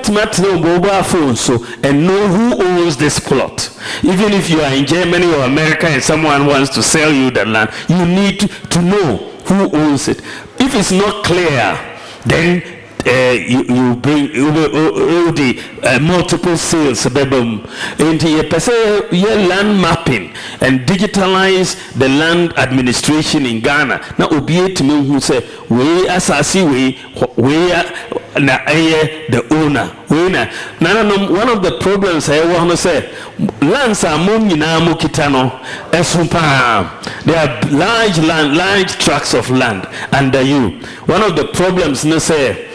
mobile phones so and know who owns this plot. Even if you are in Germany or America and someone wants to sell you the land, you need to know who owns it. If it's not clear, then you bring the multiple sales into land mapping and digitalize the land administration in Ghana. Now obiate me who say we asasi we na the owner. One of the problems I want to say, lands are kitano esumpa. There are large tracts of land under you. One of the problems no say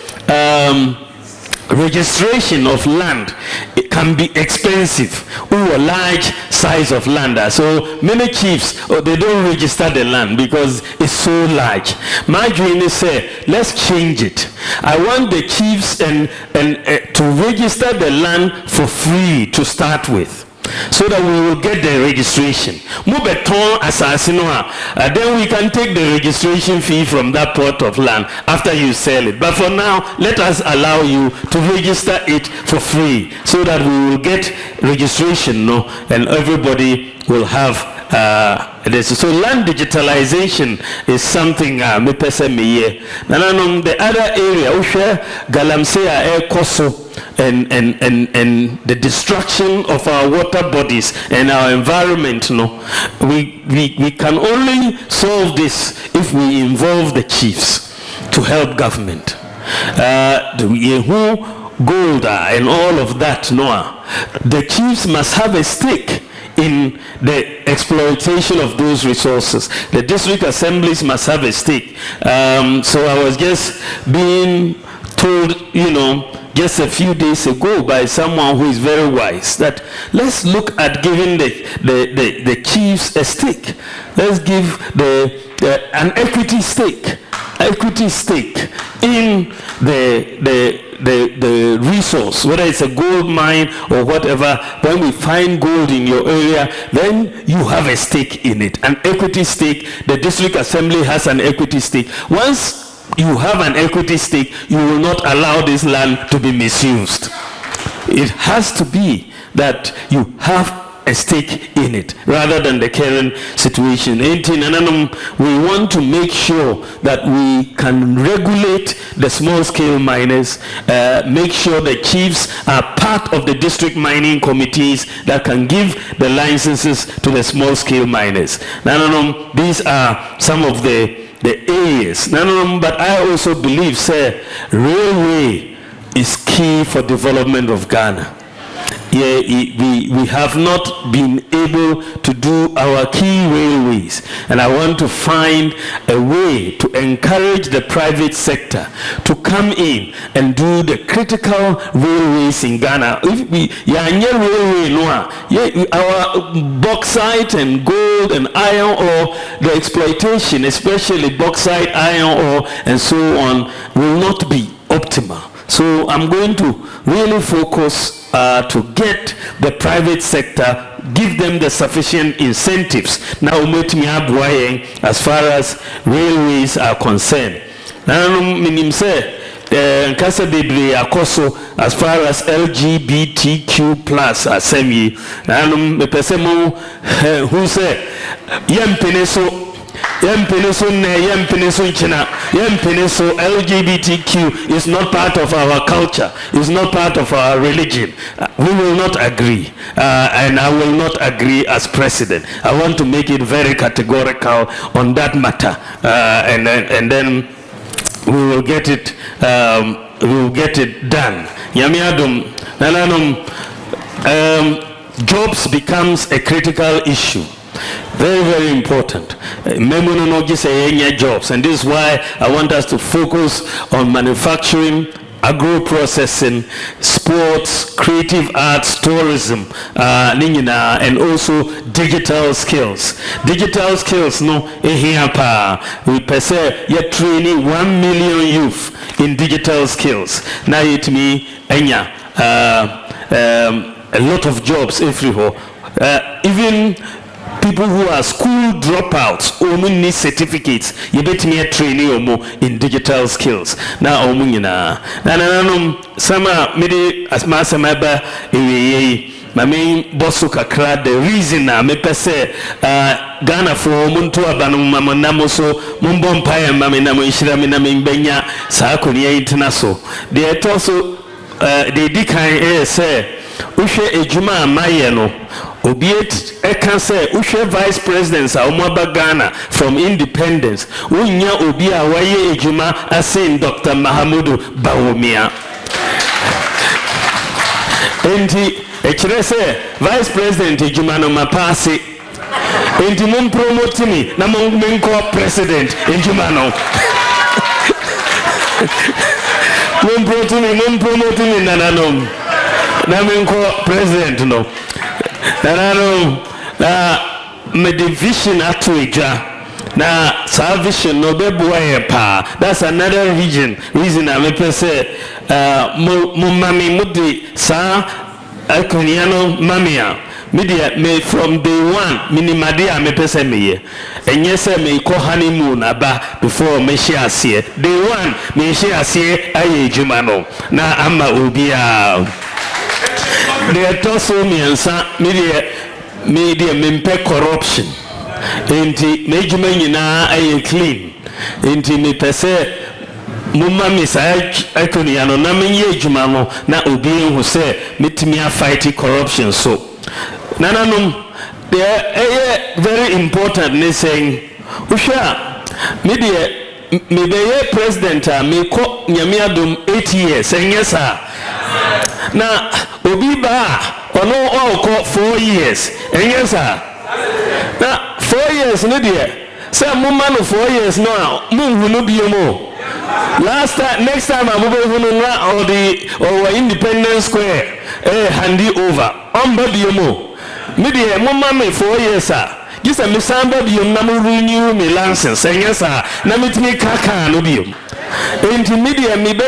registration of land, it can be expensive. A large size of land. So many chiefs, they don't register the land because it's so large. My dream is say, let's change it. I want the chiefs and to register the land for free to start with, so that we will get the registration. Then we can take the registration fee from that plot of land after you sell it. But for now, let us allow you to register it for free, so that we will get registration, no, and everybody will have this. So land digitalization is something me pese me ye. The other area, galamsea air koso. And the destruction of our water bodies and our environment, no, we can only solve this if we involve the chiefs to help government. Gold and all of that, no, the chiefs must have a stake in the exploitation of those resources. The district assemblies must have a stake. So I was just being told, just a few days ago by someone who is very wise, that let's look at giving the chiefs a stake. Let's give an equity stake in the resource, whether it's a gold mine or whatever. When we find gold in your area, then you have a stake in it, an equity stake. The district assembly has an equity stake. Once you have an equity stake, you will not allow this land to be misused. It has to be that you have a stake in it, rather than the current situation. We want to make sure that we can regulate the small-scale miners, make sure the chiefs are part of the district mining committees that can give the licenses to the small-scale miners. These are some of the areas. But I also believe, sir, railway is key for development of Ghana. We have not been able to do our key railways, and I want to find a way to encourage the private sector to come in and do the critical railways in Ghana. If we railway, our bauxite and gold and iron ore, the exploitation, especially bauxite, iron ore, and so on, will not be optimal. So I'm going to really focus to get the private sector, give them the sufficient incentives. Now, as far as railways are concerned. Now, as far as LGBTQ plus assembly, who say, LGBTQ is not part of our culture, is not part of our religion. We will not agree, and I will not agree as president. I want to make it very categorical on that matter, and then we will get it. We will get it done. Yamiadum, nananum. Jobs becomes a critical issue. Very, very important. Jobs, and this is why I want us to focus on manufacturing, agro-processing, sports, creative arts, tourism, and also digital skills. Digital skills, no, we per se, yet training 1 million youth in digital skills. Now it me, a lot of jobs everywhere. Even people who are school dropouts only need certificates. You bet me a training in digital skills. Now, sama midi asmasa maba my main bosu kakra the reason me pese Ghana for muntu abanu mama namoso mumbo mpaya mama namo ishira me na me benya saa konia internaso. They also they dikan say Ushe ejuma amaye no obiet eka say ushe vice presidents a omaba Ghana from independence unya obi a waye ejuma asin Dr. Mahamudu Bawumia enti ekire say vice president ejuma no mapase enti mum promote me na mum menko president ejuma no mum promote me nananom na menko president no na me division atuja na salvation no bebuaye pa. That's another reason I me pese mo mami mudi sa akoniano mamia media me from day one minimadia me pese me enye se me ko honeymoon aba before me share see day one me share see aye juma no na ama obia they toss me and media mempe corruption enti mejuma nyina aye clean enti me pese mumma me sa akoni ano na menye ejuma no na obi hu se metimi fight corruption so nananum they very important ne saying usha media me be president me ko nyamiadum 8 years enyesa na obi ba ono oko 4 years enyesa na 4 years no dia say mumma no 4 years no munhunu biomo next time abubuhunu na or Independence Square handi over amba biomo media mumma me 4 years just a misamba biom na mu renew me license enyesa na mitimi kaka no biom enti media me be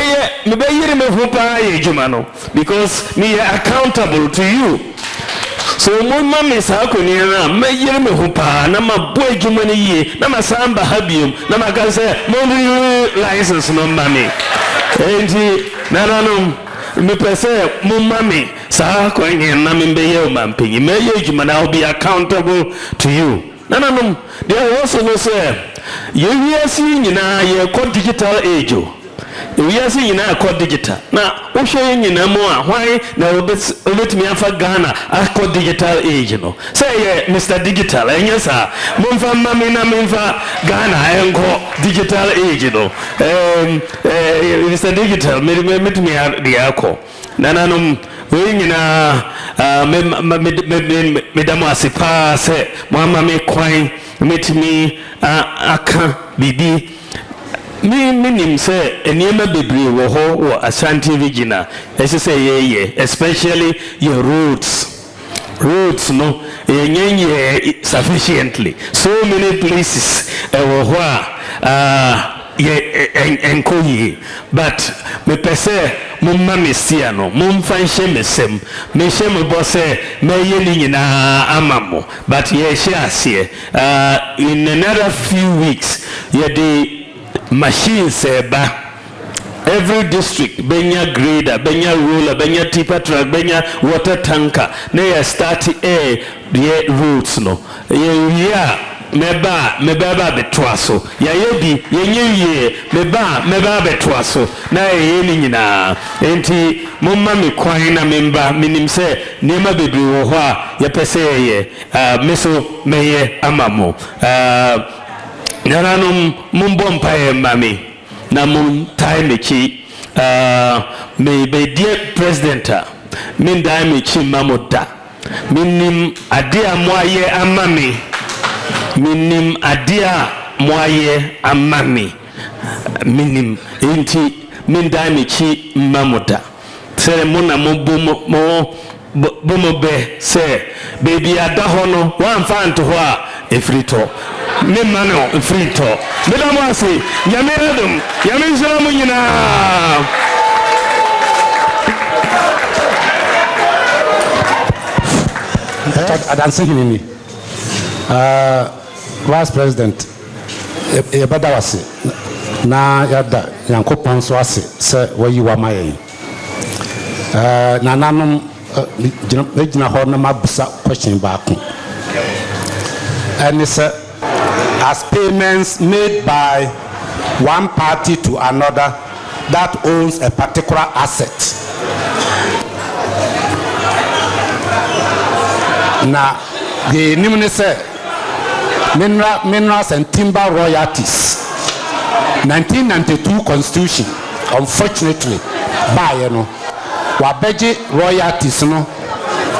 yire me hopa ye juma no because me accountable to you. So mumma me sa ko ni na me yire me hopa na ma boy juma ni ye na ma samba habium na ma ka say mo license no mami enti na no me pese mumma me sa ko ni na me be ye o mampi me ye juma na will be accountable to you. No there also no say you see nyina ye called digital age we are seeing na called digital na wo hwe nyina mo a hwan na obetimi afa Ghana a called digital age no say Mr. Digital enyesa momfa mami na memfa Ghana enko digital age no Mr. Digital metimi diako nananum we nyina me damo asipa se mama me kwan metimi aka bibi minim say eniema bebre wo ho wo Ashanti region say especially your roads no yenye sufficiently so many places wo ho enkoyi but me pese mumma mesia no mumfa nhye mesem me hye me bose me yeli nyina amamo but ye hye ase in another few weeks ye the machines ba every district benya grader benya roller benya tipper truck benya water tanker na ya start the roads no ye meba betwaso ya yedi yenye meba betwaso na yeni nyina enti momma me kwan na memba minim se niema bebi wo ho a yepese ye meso meye amamo nananom mumbo mpae mami na mum time chi me be dear president min dai me chi mamoda minim adia moaye amami minim adia moaye amami minim enti min dai me chi mamoda se mona mo bomo be se baby adaho no wan fan to ho a efrito me mano efrito me da mo ase nyame redum nyame nso mo nyina adanse hinini vice president yebada wase na yada yankopon so ase se wayi wa mayen nananom gina ho na mabusa question back and it's as payments made by one party to another that owns a particular asset. Now, the name say minerals and timber royalties. 1992 Constitution, unfortunately, by you know, wabeji royalties no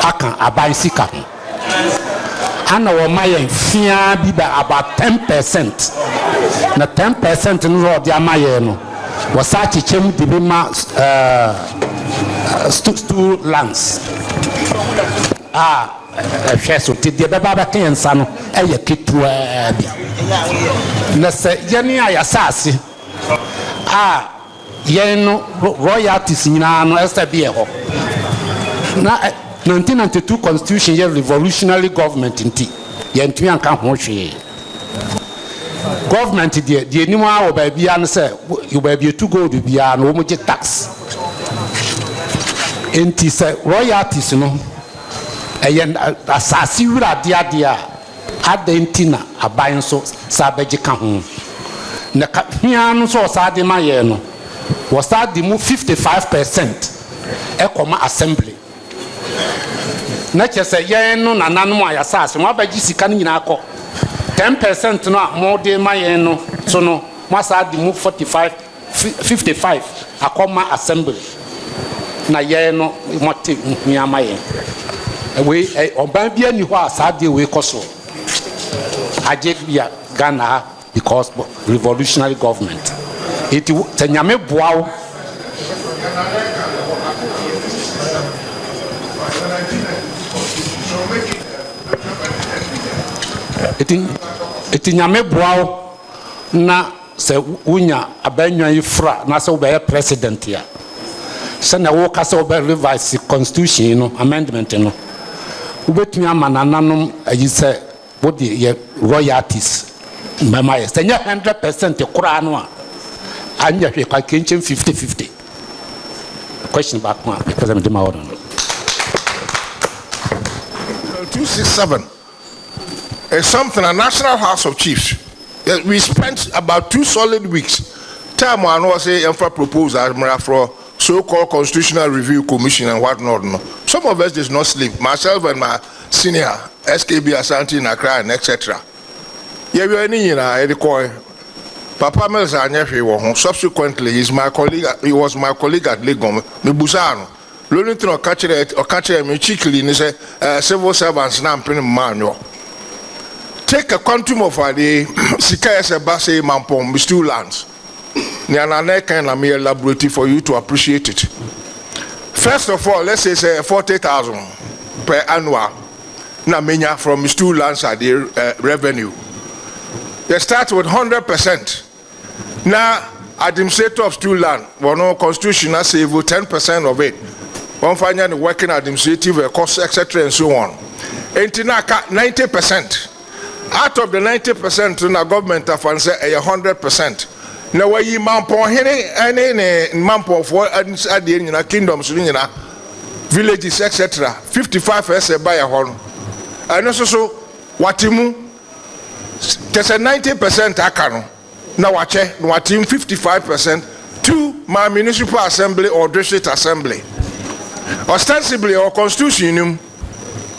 akan abai sika. And our mayen fear be about 10%. Na 10% no the mayen no was such a chem the bima two lands. So to the baba can san a kitua be. Na say yani ayasasi yeno royalties nyina no esta be ho. Na 1992 Constitution ye revolutionary government inti yentumi anka ho hwe government the enimu a ba bia no say you ba bia to go do bia no mo je tax inti say royalties no eyen asasi wura dia adentina aban so sabeje ka ho na hia no so sade ma ye no was start the move 55% ekoma assembly na chese yen no nananom ayasase mo abaji sika no nyina akọ 10% no mo de ma yen no so no mo sa de move 55 akoma assembly na yen no mo te hia ma yen we oban bia ni ho asade we koso aje bia Ghana because revolutionary government it tanyame boawo iti nyame boawo na se unya abanwan ifra na se obey president ya se na wo ka se obey revise constitution no amendment no ubetumi amanananom ayi se body ye royalties mama ye se nya 100% kura no a anya hwe kwa kenchem 50-50 question back one because I'm doing my order 267 is something a National House of Chiefs. We spent about 2 solid weeks. Time I know say infra proposal for so-called Constitutional Review Commission and whatnot. No. Some of us did not sleep. Myself and my senior SKB Ashanti in Accra and etc. Yeah, we are in Papa Mills and subsequently he's my colleague. He was my colleague at Legom. Mibusano. Learning or catch me cheekily in civil servants now manual. Take a quantum of the Sikaya Base Mampom, Mistu lands. Niana can me elaborate for you to appreciate it. First of all, let's say 40,000 per annual. Namenya from Mistu lands at the revenue. They start with 100%. Now, administrator of Stu land, no constitutional save 10% of it. One final working administrative costs, etc. and so on. And 90%. Out of the 90%, the government of say 100%. Now, where you mampo any mampo for at the end in kingdoms, villages, etc. 55 by a horn. And also, Watimu, there's a 90% akano. Now watch no team 55% to my municipal assembly or district assembly. Ostensibly our constitution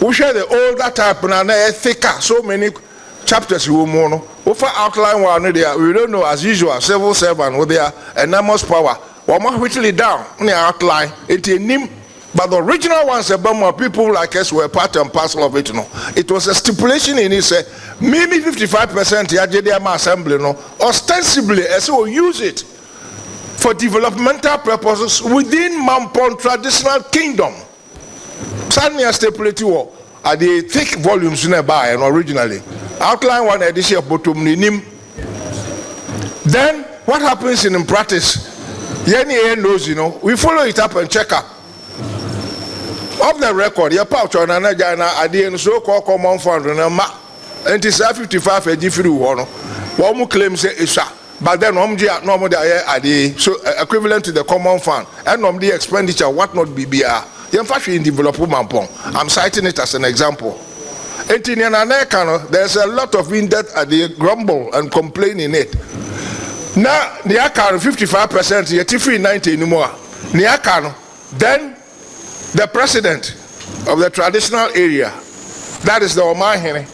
we share the older type and thicker so many chapters we mono. Over outline one there we don't know as usual civil servant with their enormous power. One more whittly down on the outline it nim. But the original ones, about people like us were part and parcel of it. You know, it was a stipulation in it. Say maybe 55% JDM assembly. No, ostensibly, as we use it for developmental purposes within Mampon traditional kingdom. Suddenly, stipulated are the thick volumes nearby and originally outline one edition of Botumnim. Then what happens in practice? Yenny knows, you know, we follow it up and check up. Of the record, your pouch on an agana idea so called common fund and a ma and it's 55 a different one. One more claims it's but then normally idea so equivalent to the common fund and normally expenditure what not BBR. In fact, in development, I'm citing it as an example. There's a lot of in-depth grumble and complain in it. Now, the account 55%, yet free 90 anymore. Then the president of the traditional area, that is the Omahene,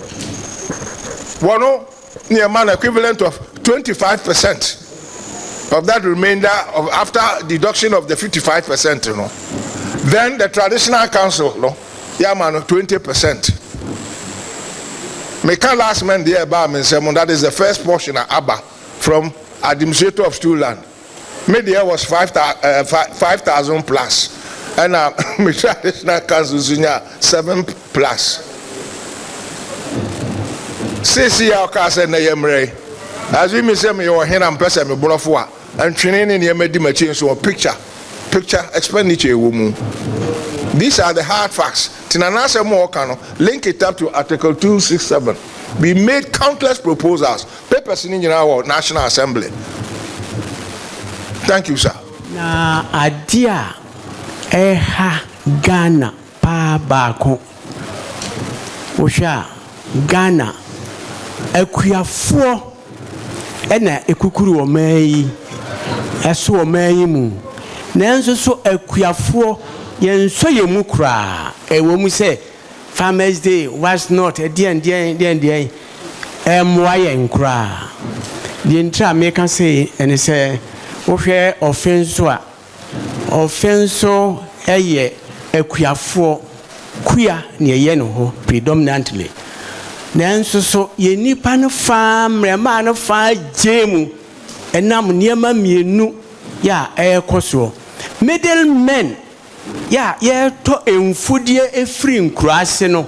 one near man equivalent of 25% of that remainder of after deduction of the 55%, you know. Then the traditional council, no, yeah man, 20%. Make last man there about me, that is the first portion of Abba from administrator of stool land. Media was 5,000 plus. And my traditional council 7 plus. See our cousin Nayamre. As we may say, me or hen and person me bolofwa and training in the machine so picture expenditure woman. These are the hard facts. Tinanasa more cano link it up to Article 267. We made countless proposals. Papers in our National Assembly. Thank you, sir. Na adia eha Ghana pa bako. Osha Ghana ekuafo ena ekukuru omayi eso omayi mu nanso so ekuafo yenso yemu kra ewo mu se Farmers Day was not a dear moyen kra the intra make say and say ohwe offenso eye ekuafo kuya ne ye no ho predominantly nanso so ye nipa no fa mrema no fa jemu enam niema mienu ya ekoso middlemen ya ye to emfudie efri nkurase no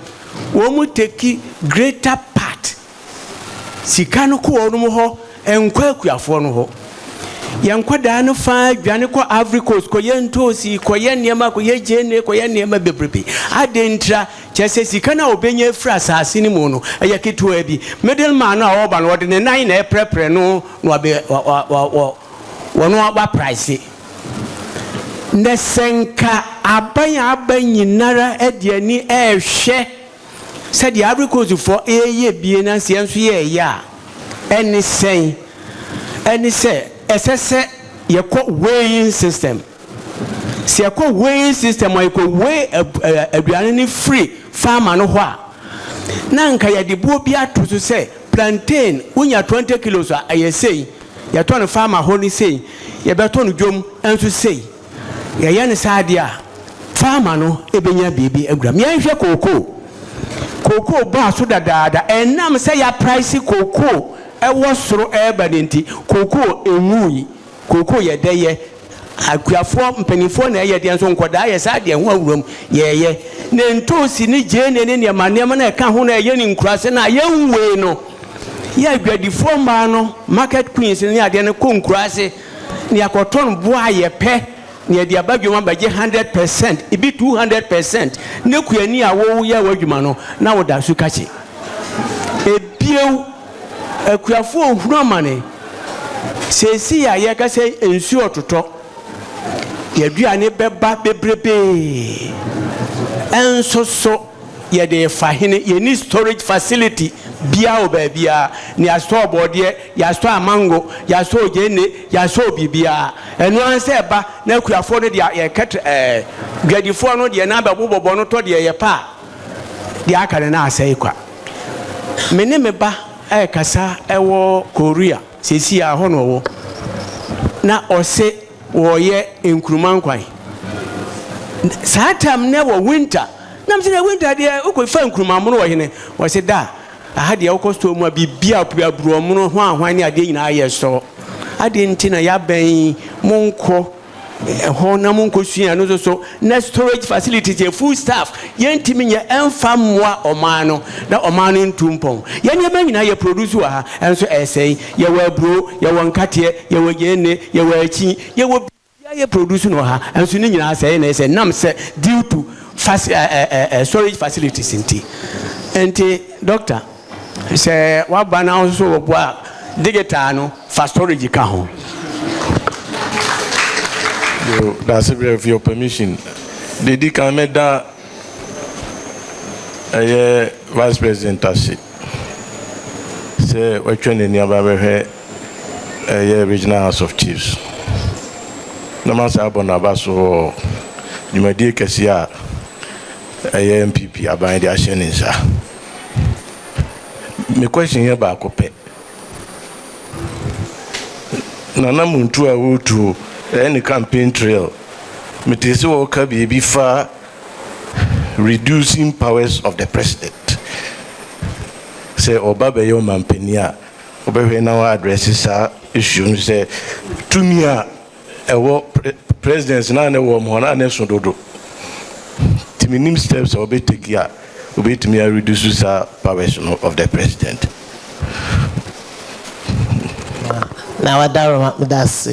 wo mu take greater part sika no ko ono ho enkwa akuafo no ho yankwada no fa dwane ko Ivory Coast ko yentosi ko yenniema ko yejene ko yenniema bebrebe adentra chese sika na obenya efra asase ni mu no eyeketo abi middleman na oba no de ne nan na eprepre no abe wono aba price nesenka abanyinara ediani ehwe said the Ivory Coast for eye bie na sienso ye ya eni say SSS yako weighing system. Si yako weighing system yako weigh aduane ni free farmer no ho a. Na nka ya dibo bia to so say plantain unya 20 kilos a ayesei ya to no farmer ho ni sei ya beto no dwom enso sei. Ya ya ne saade a farmer no ebenya bibi agura. Me anhwe koko ba so dadaada enam say ya price koko ewo soro ebadenti koko enwui koko yedeye akuafo mpanifo na yede enso nkoda ye saade ho awuram ye ne ntosi ni jene ne manema na eka ho na ye ni nkurase na ye nwe no ye adwadifo ma no market queens ni ade ne ko nkurase ni akoton bo aye pe ni ade abadwuma baje 100% ibi 200% ne kuani awo ye wadwuma no na woda su kachi ebiew akuafo ohurumane sesi ya ye ka se ensu ototo ye duane beba bebrebe enso so ye de fahine ye need storage facility bia obabia ni store bode ya store mango ya store gene ya store bibia eno anse ba na kuafo no de ye ket gadifo no de na ba bobo no to de ye pa de akare na asai kwa mene me ba kasa ewo Korea sesi a ho no wo na ose wo ye enkruman kwan satam ne wo winter nam se winter de ukofa nkruma mo no wo hene wo se da aha de wo kosto mu bibia aburo mo no ho ahwan ne ade nyina aye so ade ntina ya ben monko ho na monko sua no so na storage facilities e full staff yentimi nye emfa moa omano na omano ntumpon ye ne ba nyina ye produce wa ha enso esei ye wa aburo ye wo nkate ye wo gene ye wo achi ye wo ye produce no ha enso ni nyina sei na ese nam se due to storage facilities inti doctor say wa bana also wo boa digital no for storage ka ho. That's with your permission. The Dikameda Vice President Tashi say we're training nearby a regional House of Chiefs. No man say Abonabaso, you may dear Cassia a MPP about the Ashanti. My question here about Cope. Nana Muntu I to any campaign trail. Metese worker be far reducing powers of the president. Say Obabe yo mampenia. Obabe now addresses our issue. Say to me a presidents na ne wo mo na ne so dodo. Timinim steps obe take ya. Obe to me reduces our powers of the president. Now I don't that's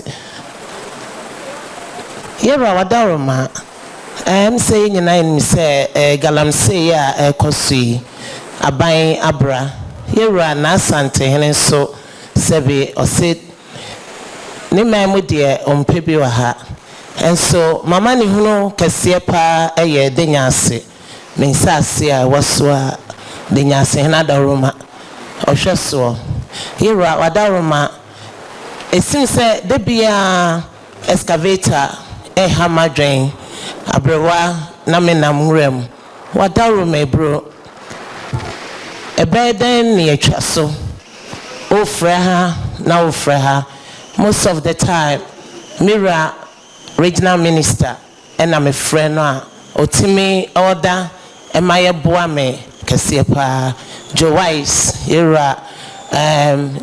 Yera wadaroma saying nine say galamsey ya kosi aban abra yera na Asante hene so sebe ose ne mamu de ompe bi wa ha enso mama ni hunu kese pa eye denyase mensase a waso a denyase hena daroma ohweso yera wadaroma esim se de bia excavator hammer drain abrewa na menam rem wadaro mebro ebeden ne atwa so ofre ha na ofre ha most of the time Mira regional minister and I'm a friend no otimi order emaye boa me kese pa Jowise era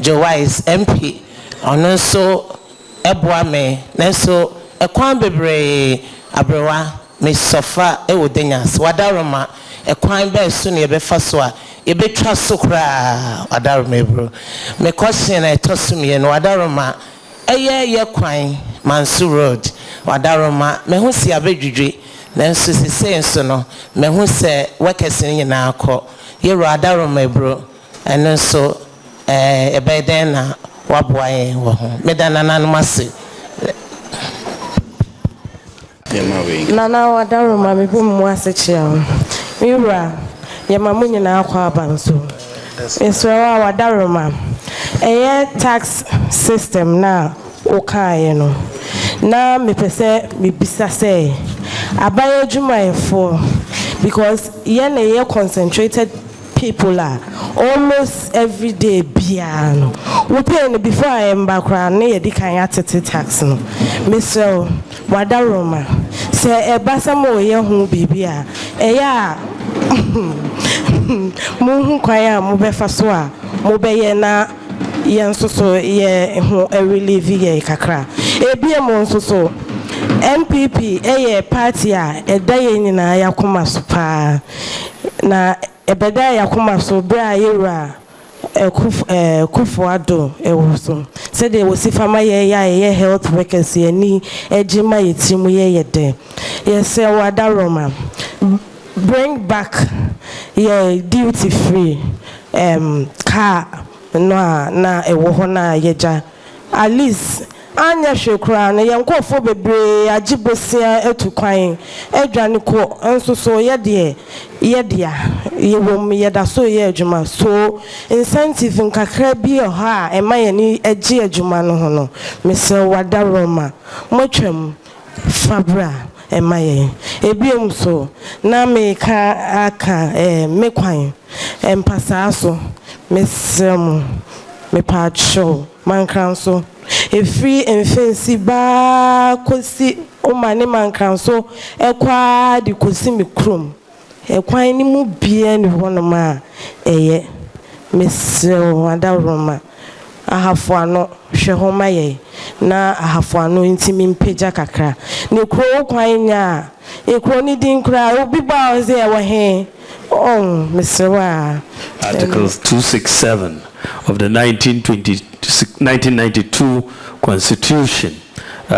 Jowise MP ono so eboa me nenso ekwan bebre abrewa me sofa e wodanyas wadaroma ekwan be so ne be fa so a e betwa so kra wadaroma bro me question e tosumie no wadaroma ye kwan Mansu Road wadaroma me hu si abedwedwe nanso sese no me hu se workers ni na akọ ye wadaroma bro eno so e be den na waboaye wo ho me danana mase Nana wadaroma me bum mu asechia Mira ye mamunyi na akwa abanso Eswa wadaroma tax system na okaye no na me pese me bisa say abaye dwumayefo because ye concentrated people are almost every day biano we pay before I am background na ye di kan atete tax no Mr. wadaroma say ebasamo ye hu bibia eya mo hu kwaya mo befa so a mo beye na ye nsoso ye hu relieve ye kakra ebie mo nsoso MPP party a edaye nyina yakoma so pa na ebeda yakoma so bra yera kufuado ewoso said they will see fama ye health workers ye ni ejima yetimu ye de yes wadaroma bring back ye duty free car no na ewo ho na yeja at least anya hwekura no yankofo bebre agibosia etukwan edwane ko enso so ye wom yeda so ye adwuma so incentive nkakra bi ha ema ye ni agi adwuma no ho no mese wada roma motwam fabra ema ye ebiem so na me ka aka mekwan empasa so mesem me pacho mankranso efri enfensi ba kosi o mane mankranso ekwa di kosi mikrom ekwan ni mu bia ni honoma eye mesel adaroma ahafo ano hwe homa ye na ahafo ano ntimi mpeja kakra ne kro kwan nya ekro ni din kra obi ba oze e wo he mesel Articles 267 of the 1992 Constitution. We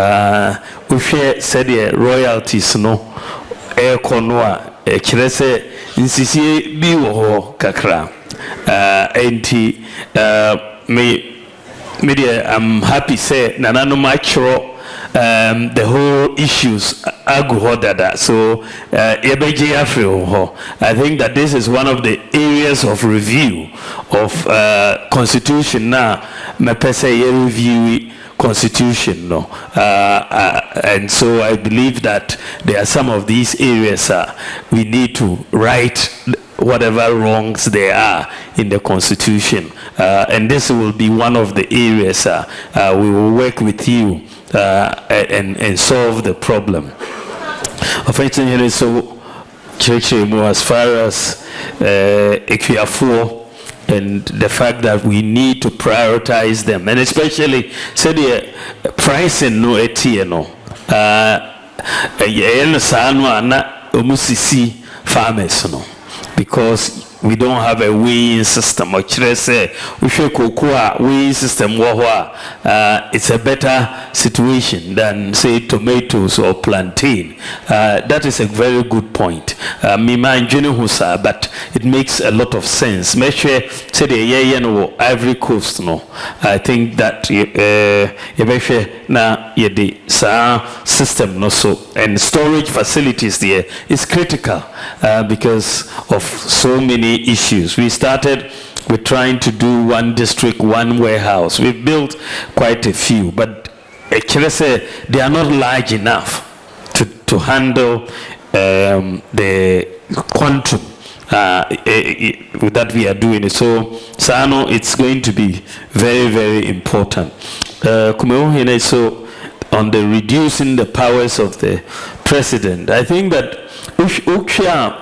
said the royalties no konwa kirese nsisi bi wo kakra. I'm happy say nanano machro the whole issues aguhodada. So I think that this is one of the areas of review of constitution now. Me pese review constitution no, and so I believe that there are some of these areas we need to right whatever wrongs there are in the constitution, and this will be one of the areas we will work with you and solve the problem. Unfortunately, so as far as Equiafo and the fact that we need to prioritize them, and especially say the pricing no etieno farmers no, because we don't have a weighing system. Or say weighing system it's a better situation than say tomatoes or plantain. That is a very good point. But it makes a lot of sense. Make sure say the Ivory Coast no. I think that na system no so, and storage facilities there is critical because of so many issues. We started with trying to do one district, one warehouse. We've built quite a few, but actually say they are not large enough to handle the quantum that we are doing. So Sano, it's going to be very, very important. So on the reducing the powers of the president, I think that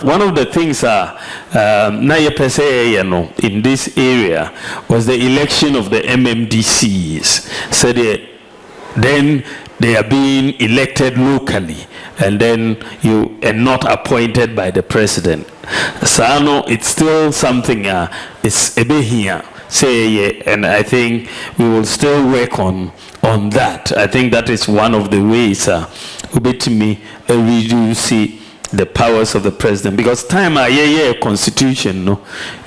one of the things in this area was the election of the MMDCs. So then they are being elected locally, and then you are not appointed by the president. So it's still something it's a bit here. And I think we will still work on that. I think that is one of the ways we reduce the powers of the president, because time constitution no,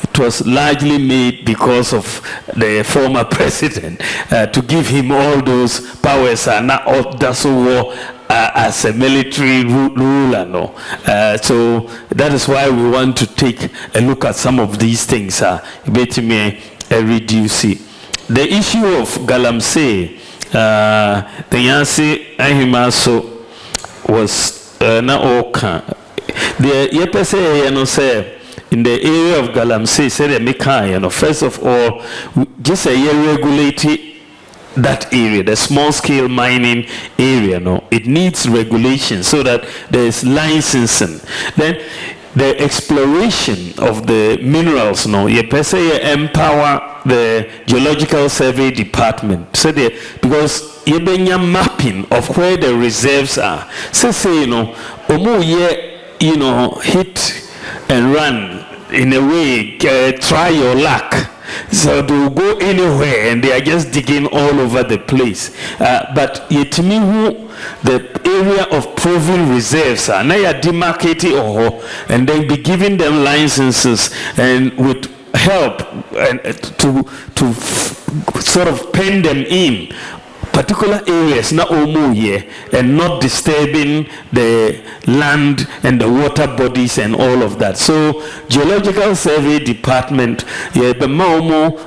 it was largely made because of the former president to give him all those powers that's all as a military ruler no. So that is why we want to take a look at some of these things reduce it. The issue of Galamsey, the Yansi Ahimaso was na oka. The yepese say in the area of Galamsey say the Mika, first of all, just a year regulate that area, the small scale mining area, it needs regulation so that there is licensing. Then the exploration of the minerals, you empower the geological survey department. So because you mapping of where the reserves are. So hit and run in a way, try your luck. So they will go anywhere and they are just digging all over the place. But yet the area of proven reserves are now demarcated and then be giving them licenses and with help and to sort of pen them in particular areas na omu here and not disturbing the land and the water bodies and all of that. So Geological Survey Department,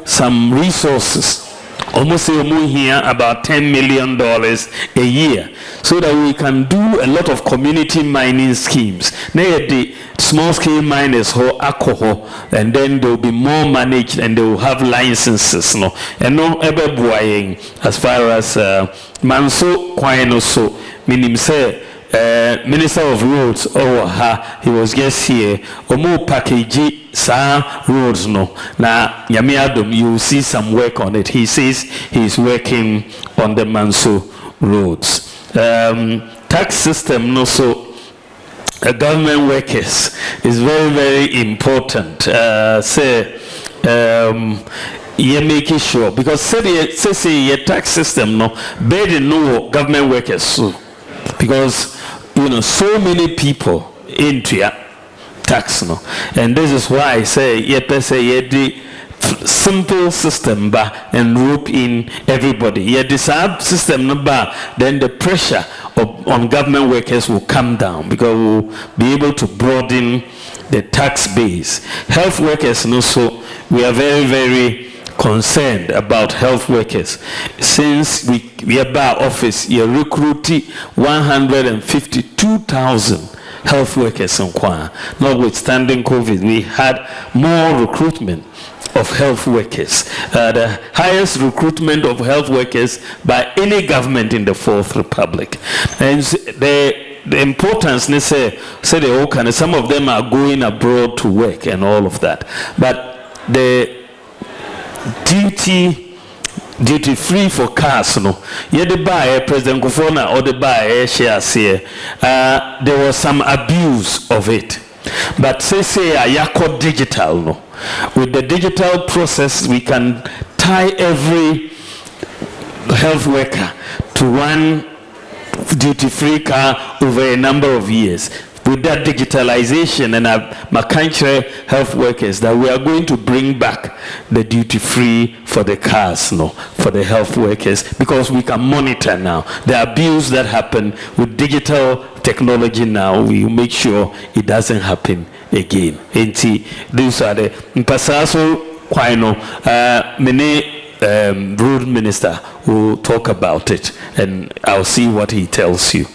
some resources. Almost here about $10 million a year, so that we can do a lot of community mining schemes. Now the small scale miners who alcohol, and then they will be more managed and they will have licenses. No, and no ever buying as far as Manso Kwano so meaning say. Minister of Roads he was just here omo package sa roads no na nyamiadom you will see some work on it. He says he's working on the Manso roads. Tax system no so government workers is very, very important. You're making sure because say your tax system no burden no government workers so because so many people into your tax no, and this is why I say the simple system and rope in everybody. This system number, then the pressure on government workers will come down because we'll be able to broaden the tax base. Health workers also, we are very, very concerned about health workers. Since we are by office, you recruited 152,000 health workers in Kwa. Notwithstanding COVID, we had more recruitment of health workers. The highest recruitment of health workers by any government in the Fourth Republic. And the importance, they say some of them are going abroad to work and all of that. But the duty free for cars no the buy President Kufona or the buy shares here there was some abuse of it, but say ayako digital no, with the digital process we can tie every health worker to one duty free car over a number of years. With that digitalization and my country health workers that we are going to bring back the duty free for the cars for the health workers, because we can monitor now the abuse that happened with digital technology. Now we make sure it doesn't happen again. These are the Mpasaso Kwano many road minister will talk about it and I'll see what he tells you.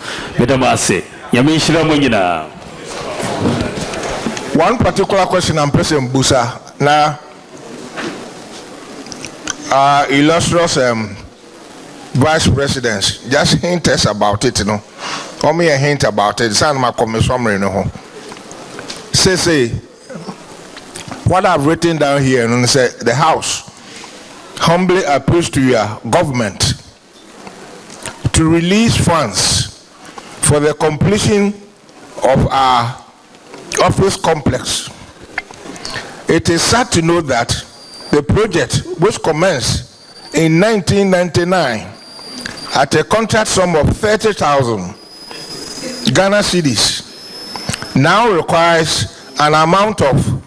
One particular question I'm pressing Busa now. Illustrious vice presidents just hint us about it, Or me a hint about it. Sound my commission, Say what I've written down here, and say the House humbly appeals to your government to release funds for the completion of our office complex. It is sad to know that the project, which commenced in 1999 at a contract sum of 30,000 Ghana cedis, now requires an amount of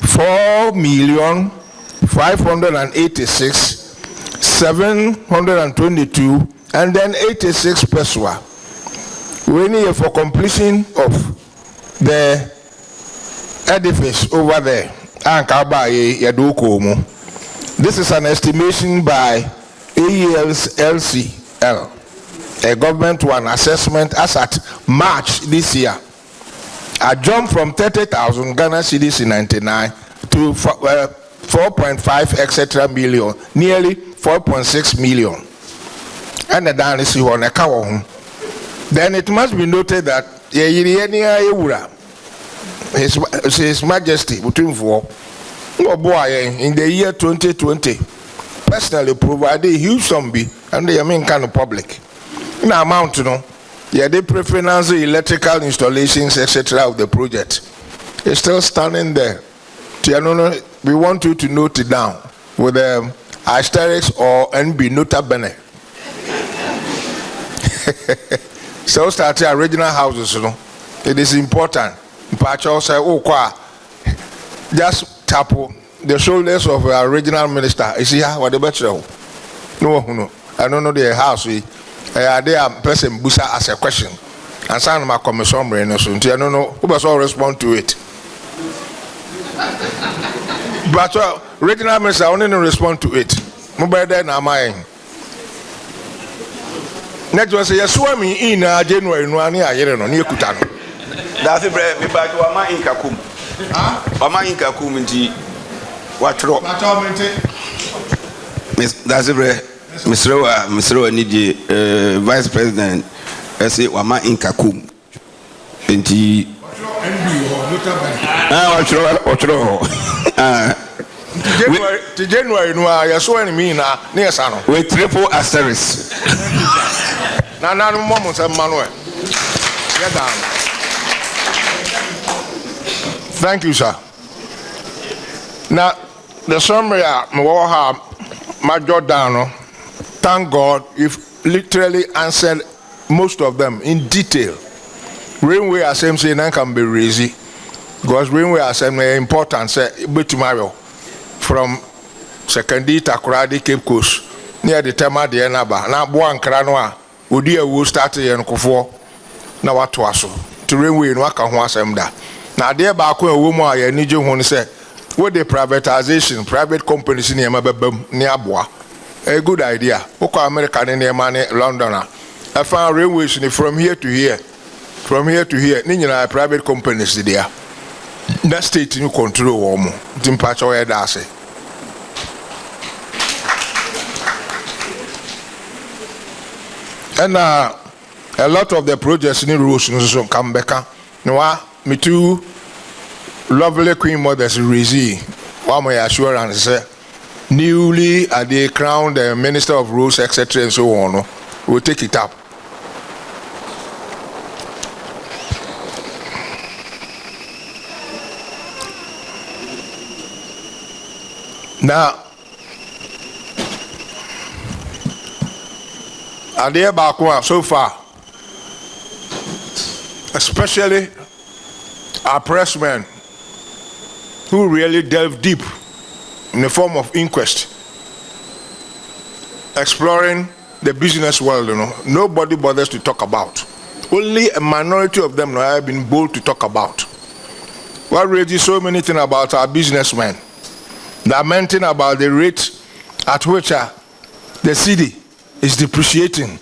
4,586,722 and then 86 peswa. We need for completion of the edifice over there. This is an estimation by AELCL, a government one assessment as at March this year. A jump from 30,000 Ghana cedis in 99 to 4.5 etc. million, nearly 4.6 million. And the down is on a cow. Then it must be noted that His Majesty between four in the year 2020 personally provided a huge sum and the kind of public in amount they pre-finance the electrical installations etc. of the project. It's still standing there. We want you to note it down with the asterisks or NB nota bene. So start your original houses, it is important. Pacho say, just tap the shoulders of our regional minister. Is here what the better? No. I don't know the house. They are person busa ask a question. And some my commission brain so I don't know who was all respond to it. But regional minister only respond to it. Mobile then am I. Next one say yes, swami in January no ani ayere no ne ekuta no. That's it, me ba to ama inka kum. Ama inka kum nti watro. That's it, Mr. Niji, Vice President, I say wama inka kum. Nti watro. January no ya so any me na near sano with triple asterisk. Na mom say Manuel. Yeah down. Thank you, sir. Now the summary me wo ha major down. Thank God you've literally answered most of them in detail. Railway assembly nan can be easy because railway assembly important say tomorrow from secondary Takoradi Cape Coast near the Tema de Enaba. Now Boan Kranoa would you will start in Kofo na watu aso to railway no aka ho asem da. Na de ba ko ewo mu aye ni je ho say with the privatization private companies ni ema bebam ni aboa. A good idea. Oko America ni ema ni London a. I found railways from here to here. From here to here, ni nyina private companies there. That state you control womo. Timpacha we da say. And a lot of the projects in rules no come back. No, me too lovely queen mothers Rizzi. One my assurance say newly they crowned the Minister of Rules, etc. and so on. We'll take it up. Now, are there back so far, especially our pressmen who really delve deep in the form of inquest, exploring the business world, nobody bothers to talk about. Only a minority of them have been bold to talk about. What raises so many things about our businessmen? Lamenting about the rate at which the city is depreciating.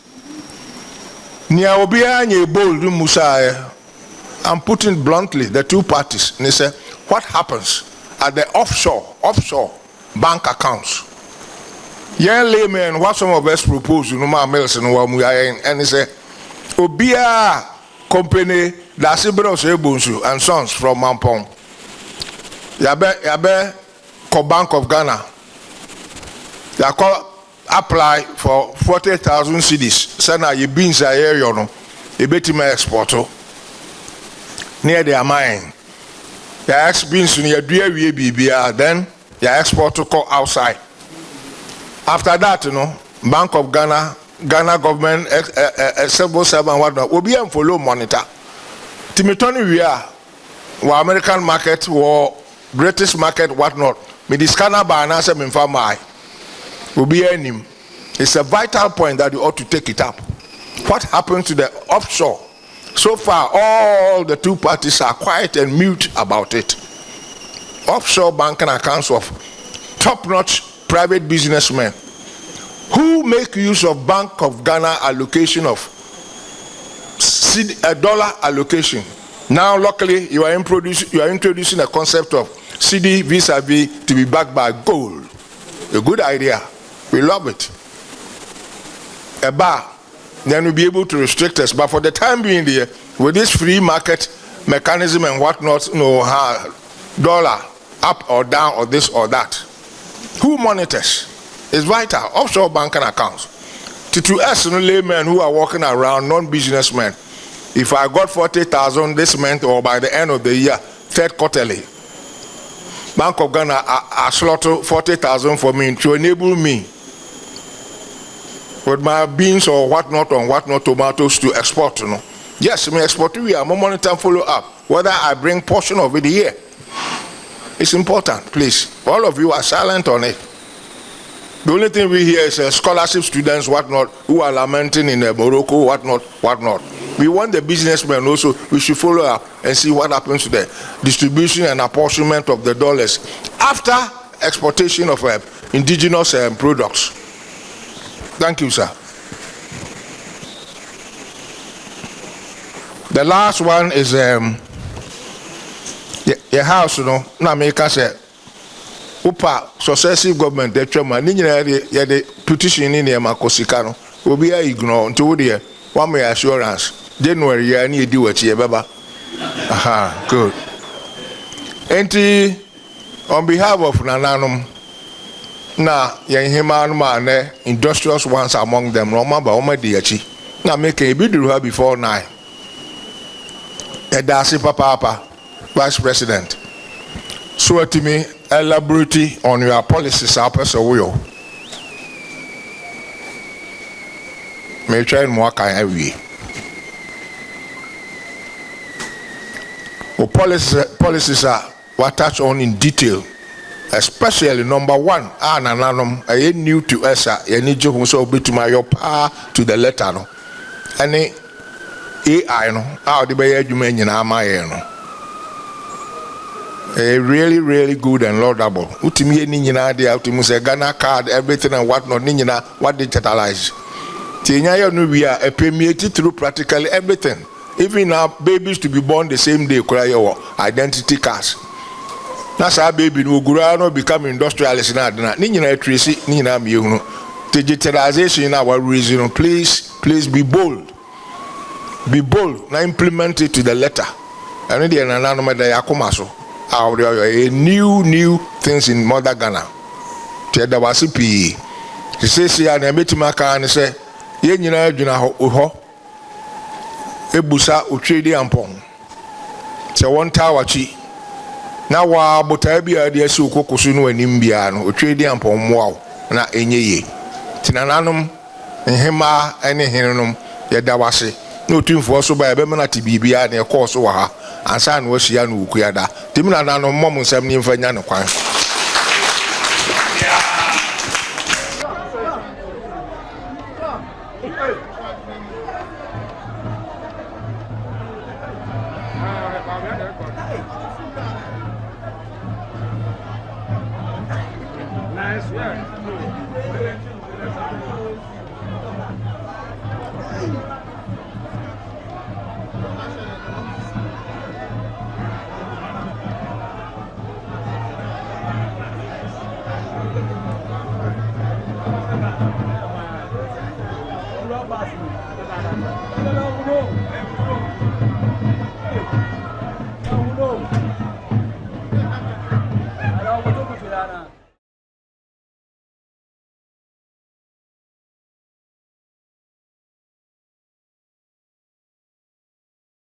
I'm putting it bluntly, the two parties, and they say, what happens at the offshore bank accounts? Yeah, layman, what some of us propose, and they say, Obia company, Lasibros Ebunsu and Sons from Mampong. Yabe Bank of Ghana. They call apply for 40,000 cedis. Sana ye beans a year no. E beti me exporto. Near their mine. Ya ex beans near dua wie bibia. Then ya export to go outside. After that, Bank of Ghana, Ghana government, civil servant, whatnot, will be and follow monitor. Timitoni we are. American market, British market, whatnot. Me the scanner by an answer in farm will be him. It's a vital point that you ought to take it up. What happened to the offshore? So far, all the two parties are quiet and mute about it. Offshore banking accounts of top-notch private businessmen who make use of Bank of Ghana allocation of $1 allocation. Now, luckily, you are introducing a concept of CD vis-a-vis to be backed by gold. A good idea. We love it. A bar, then we'll be able to restrict us. But for the time being there, with this free market mechanism and whatnot, dollar up or down or this or that, who monitors? It's vital. Offshore banking accounts. To us, laymen who are walking around, non-businessmen, if I got 40,000 this month or by the end of the year, third quarterly, Bank of Ghana are slotted 40,000 for me to enable me with my beans or whatnot, tomatoes to export. Yes, me export we are more monitor and follow up whether I bring portion of it here. It's important, please. All of you are silent on it. The only thing we hear is scholarship students, whatnot, who are lamenting in Morocco, whatnot. We want the businessmen also, we should follow up and see what happens to the distribution and apportionment of the dollars after exportation of indigenous products. Thank you, sir. The last one is your house, you know, na make us upa successive government the chairman ni nyina the petition ni na makosika no obi a ignore until there one may assurance January ya ni edi wachi baba. Aha, good. Enti on behalf of Nananum na yen hima no industrious ones among them no ma ba o ma di achi na make e bi duru ha before 9. Edasi papa Vice President, so to me elaborate on your policies apesa wo. May try and work on every. O policies are what touch on in detail, especially number 1. Nananum I new to us you need to so be to my power to the letter no. Any AI no how the be adwuma nyina amaye no. Really good and laudable. Utimi ni nyina dey utimi say Ghana card everything and what not ni nyina what digitalize. Tinya ya no we are permeated through practically everything. Even now babies to be born the same day cry your identity cards. That's how baby no gura no become industrialist na ni nyina tracy ni nyina me hu. Digitalization na our reason. Please be bold. Be bold. Now implement it to the letter. And then another day akoma so. A new things in Mother Ghana. Tiada wasipi. He says here na metimaka and say ye nyina adwuna ho ebusa otwedi ampon. Se won tawachi na wa botaa bia de asi okokoso no anim bia no otwedi ampon moa na enyeye. Tinananom nhema ene henenom ye da wase. No twinfo so ba ebe mana ti bibia na ekọ so wa ha ansa na wahia no okuada timina na no mmom nsam ni mfanya no kwan. Nice work.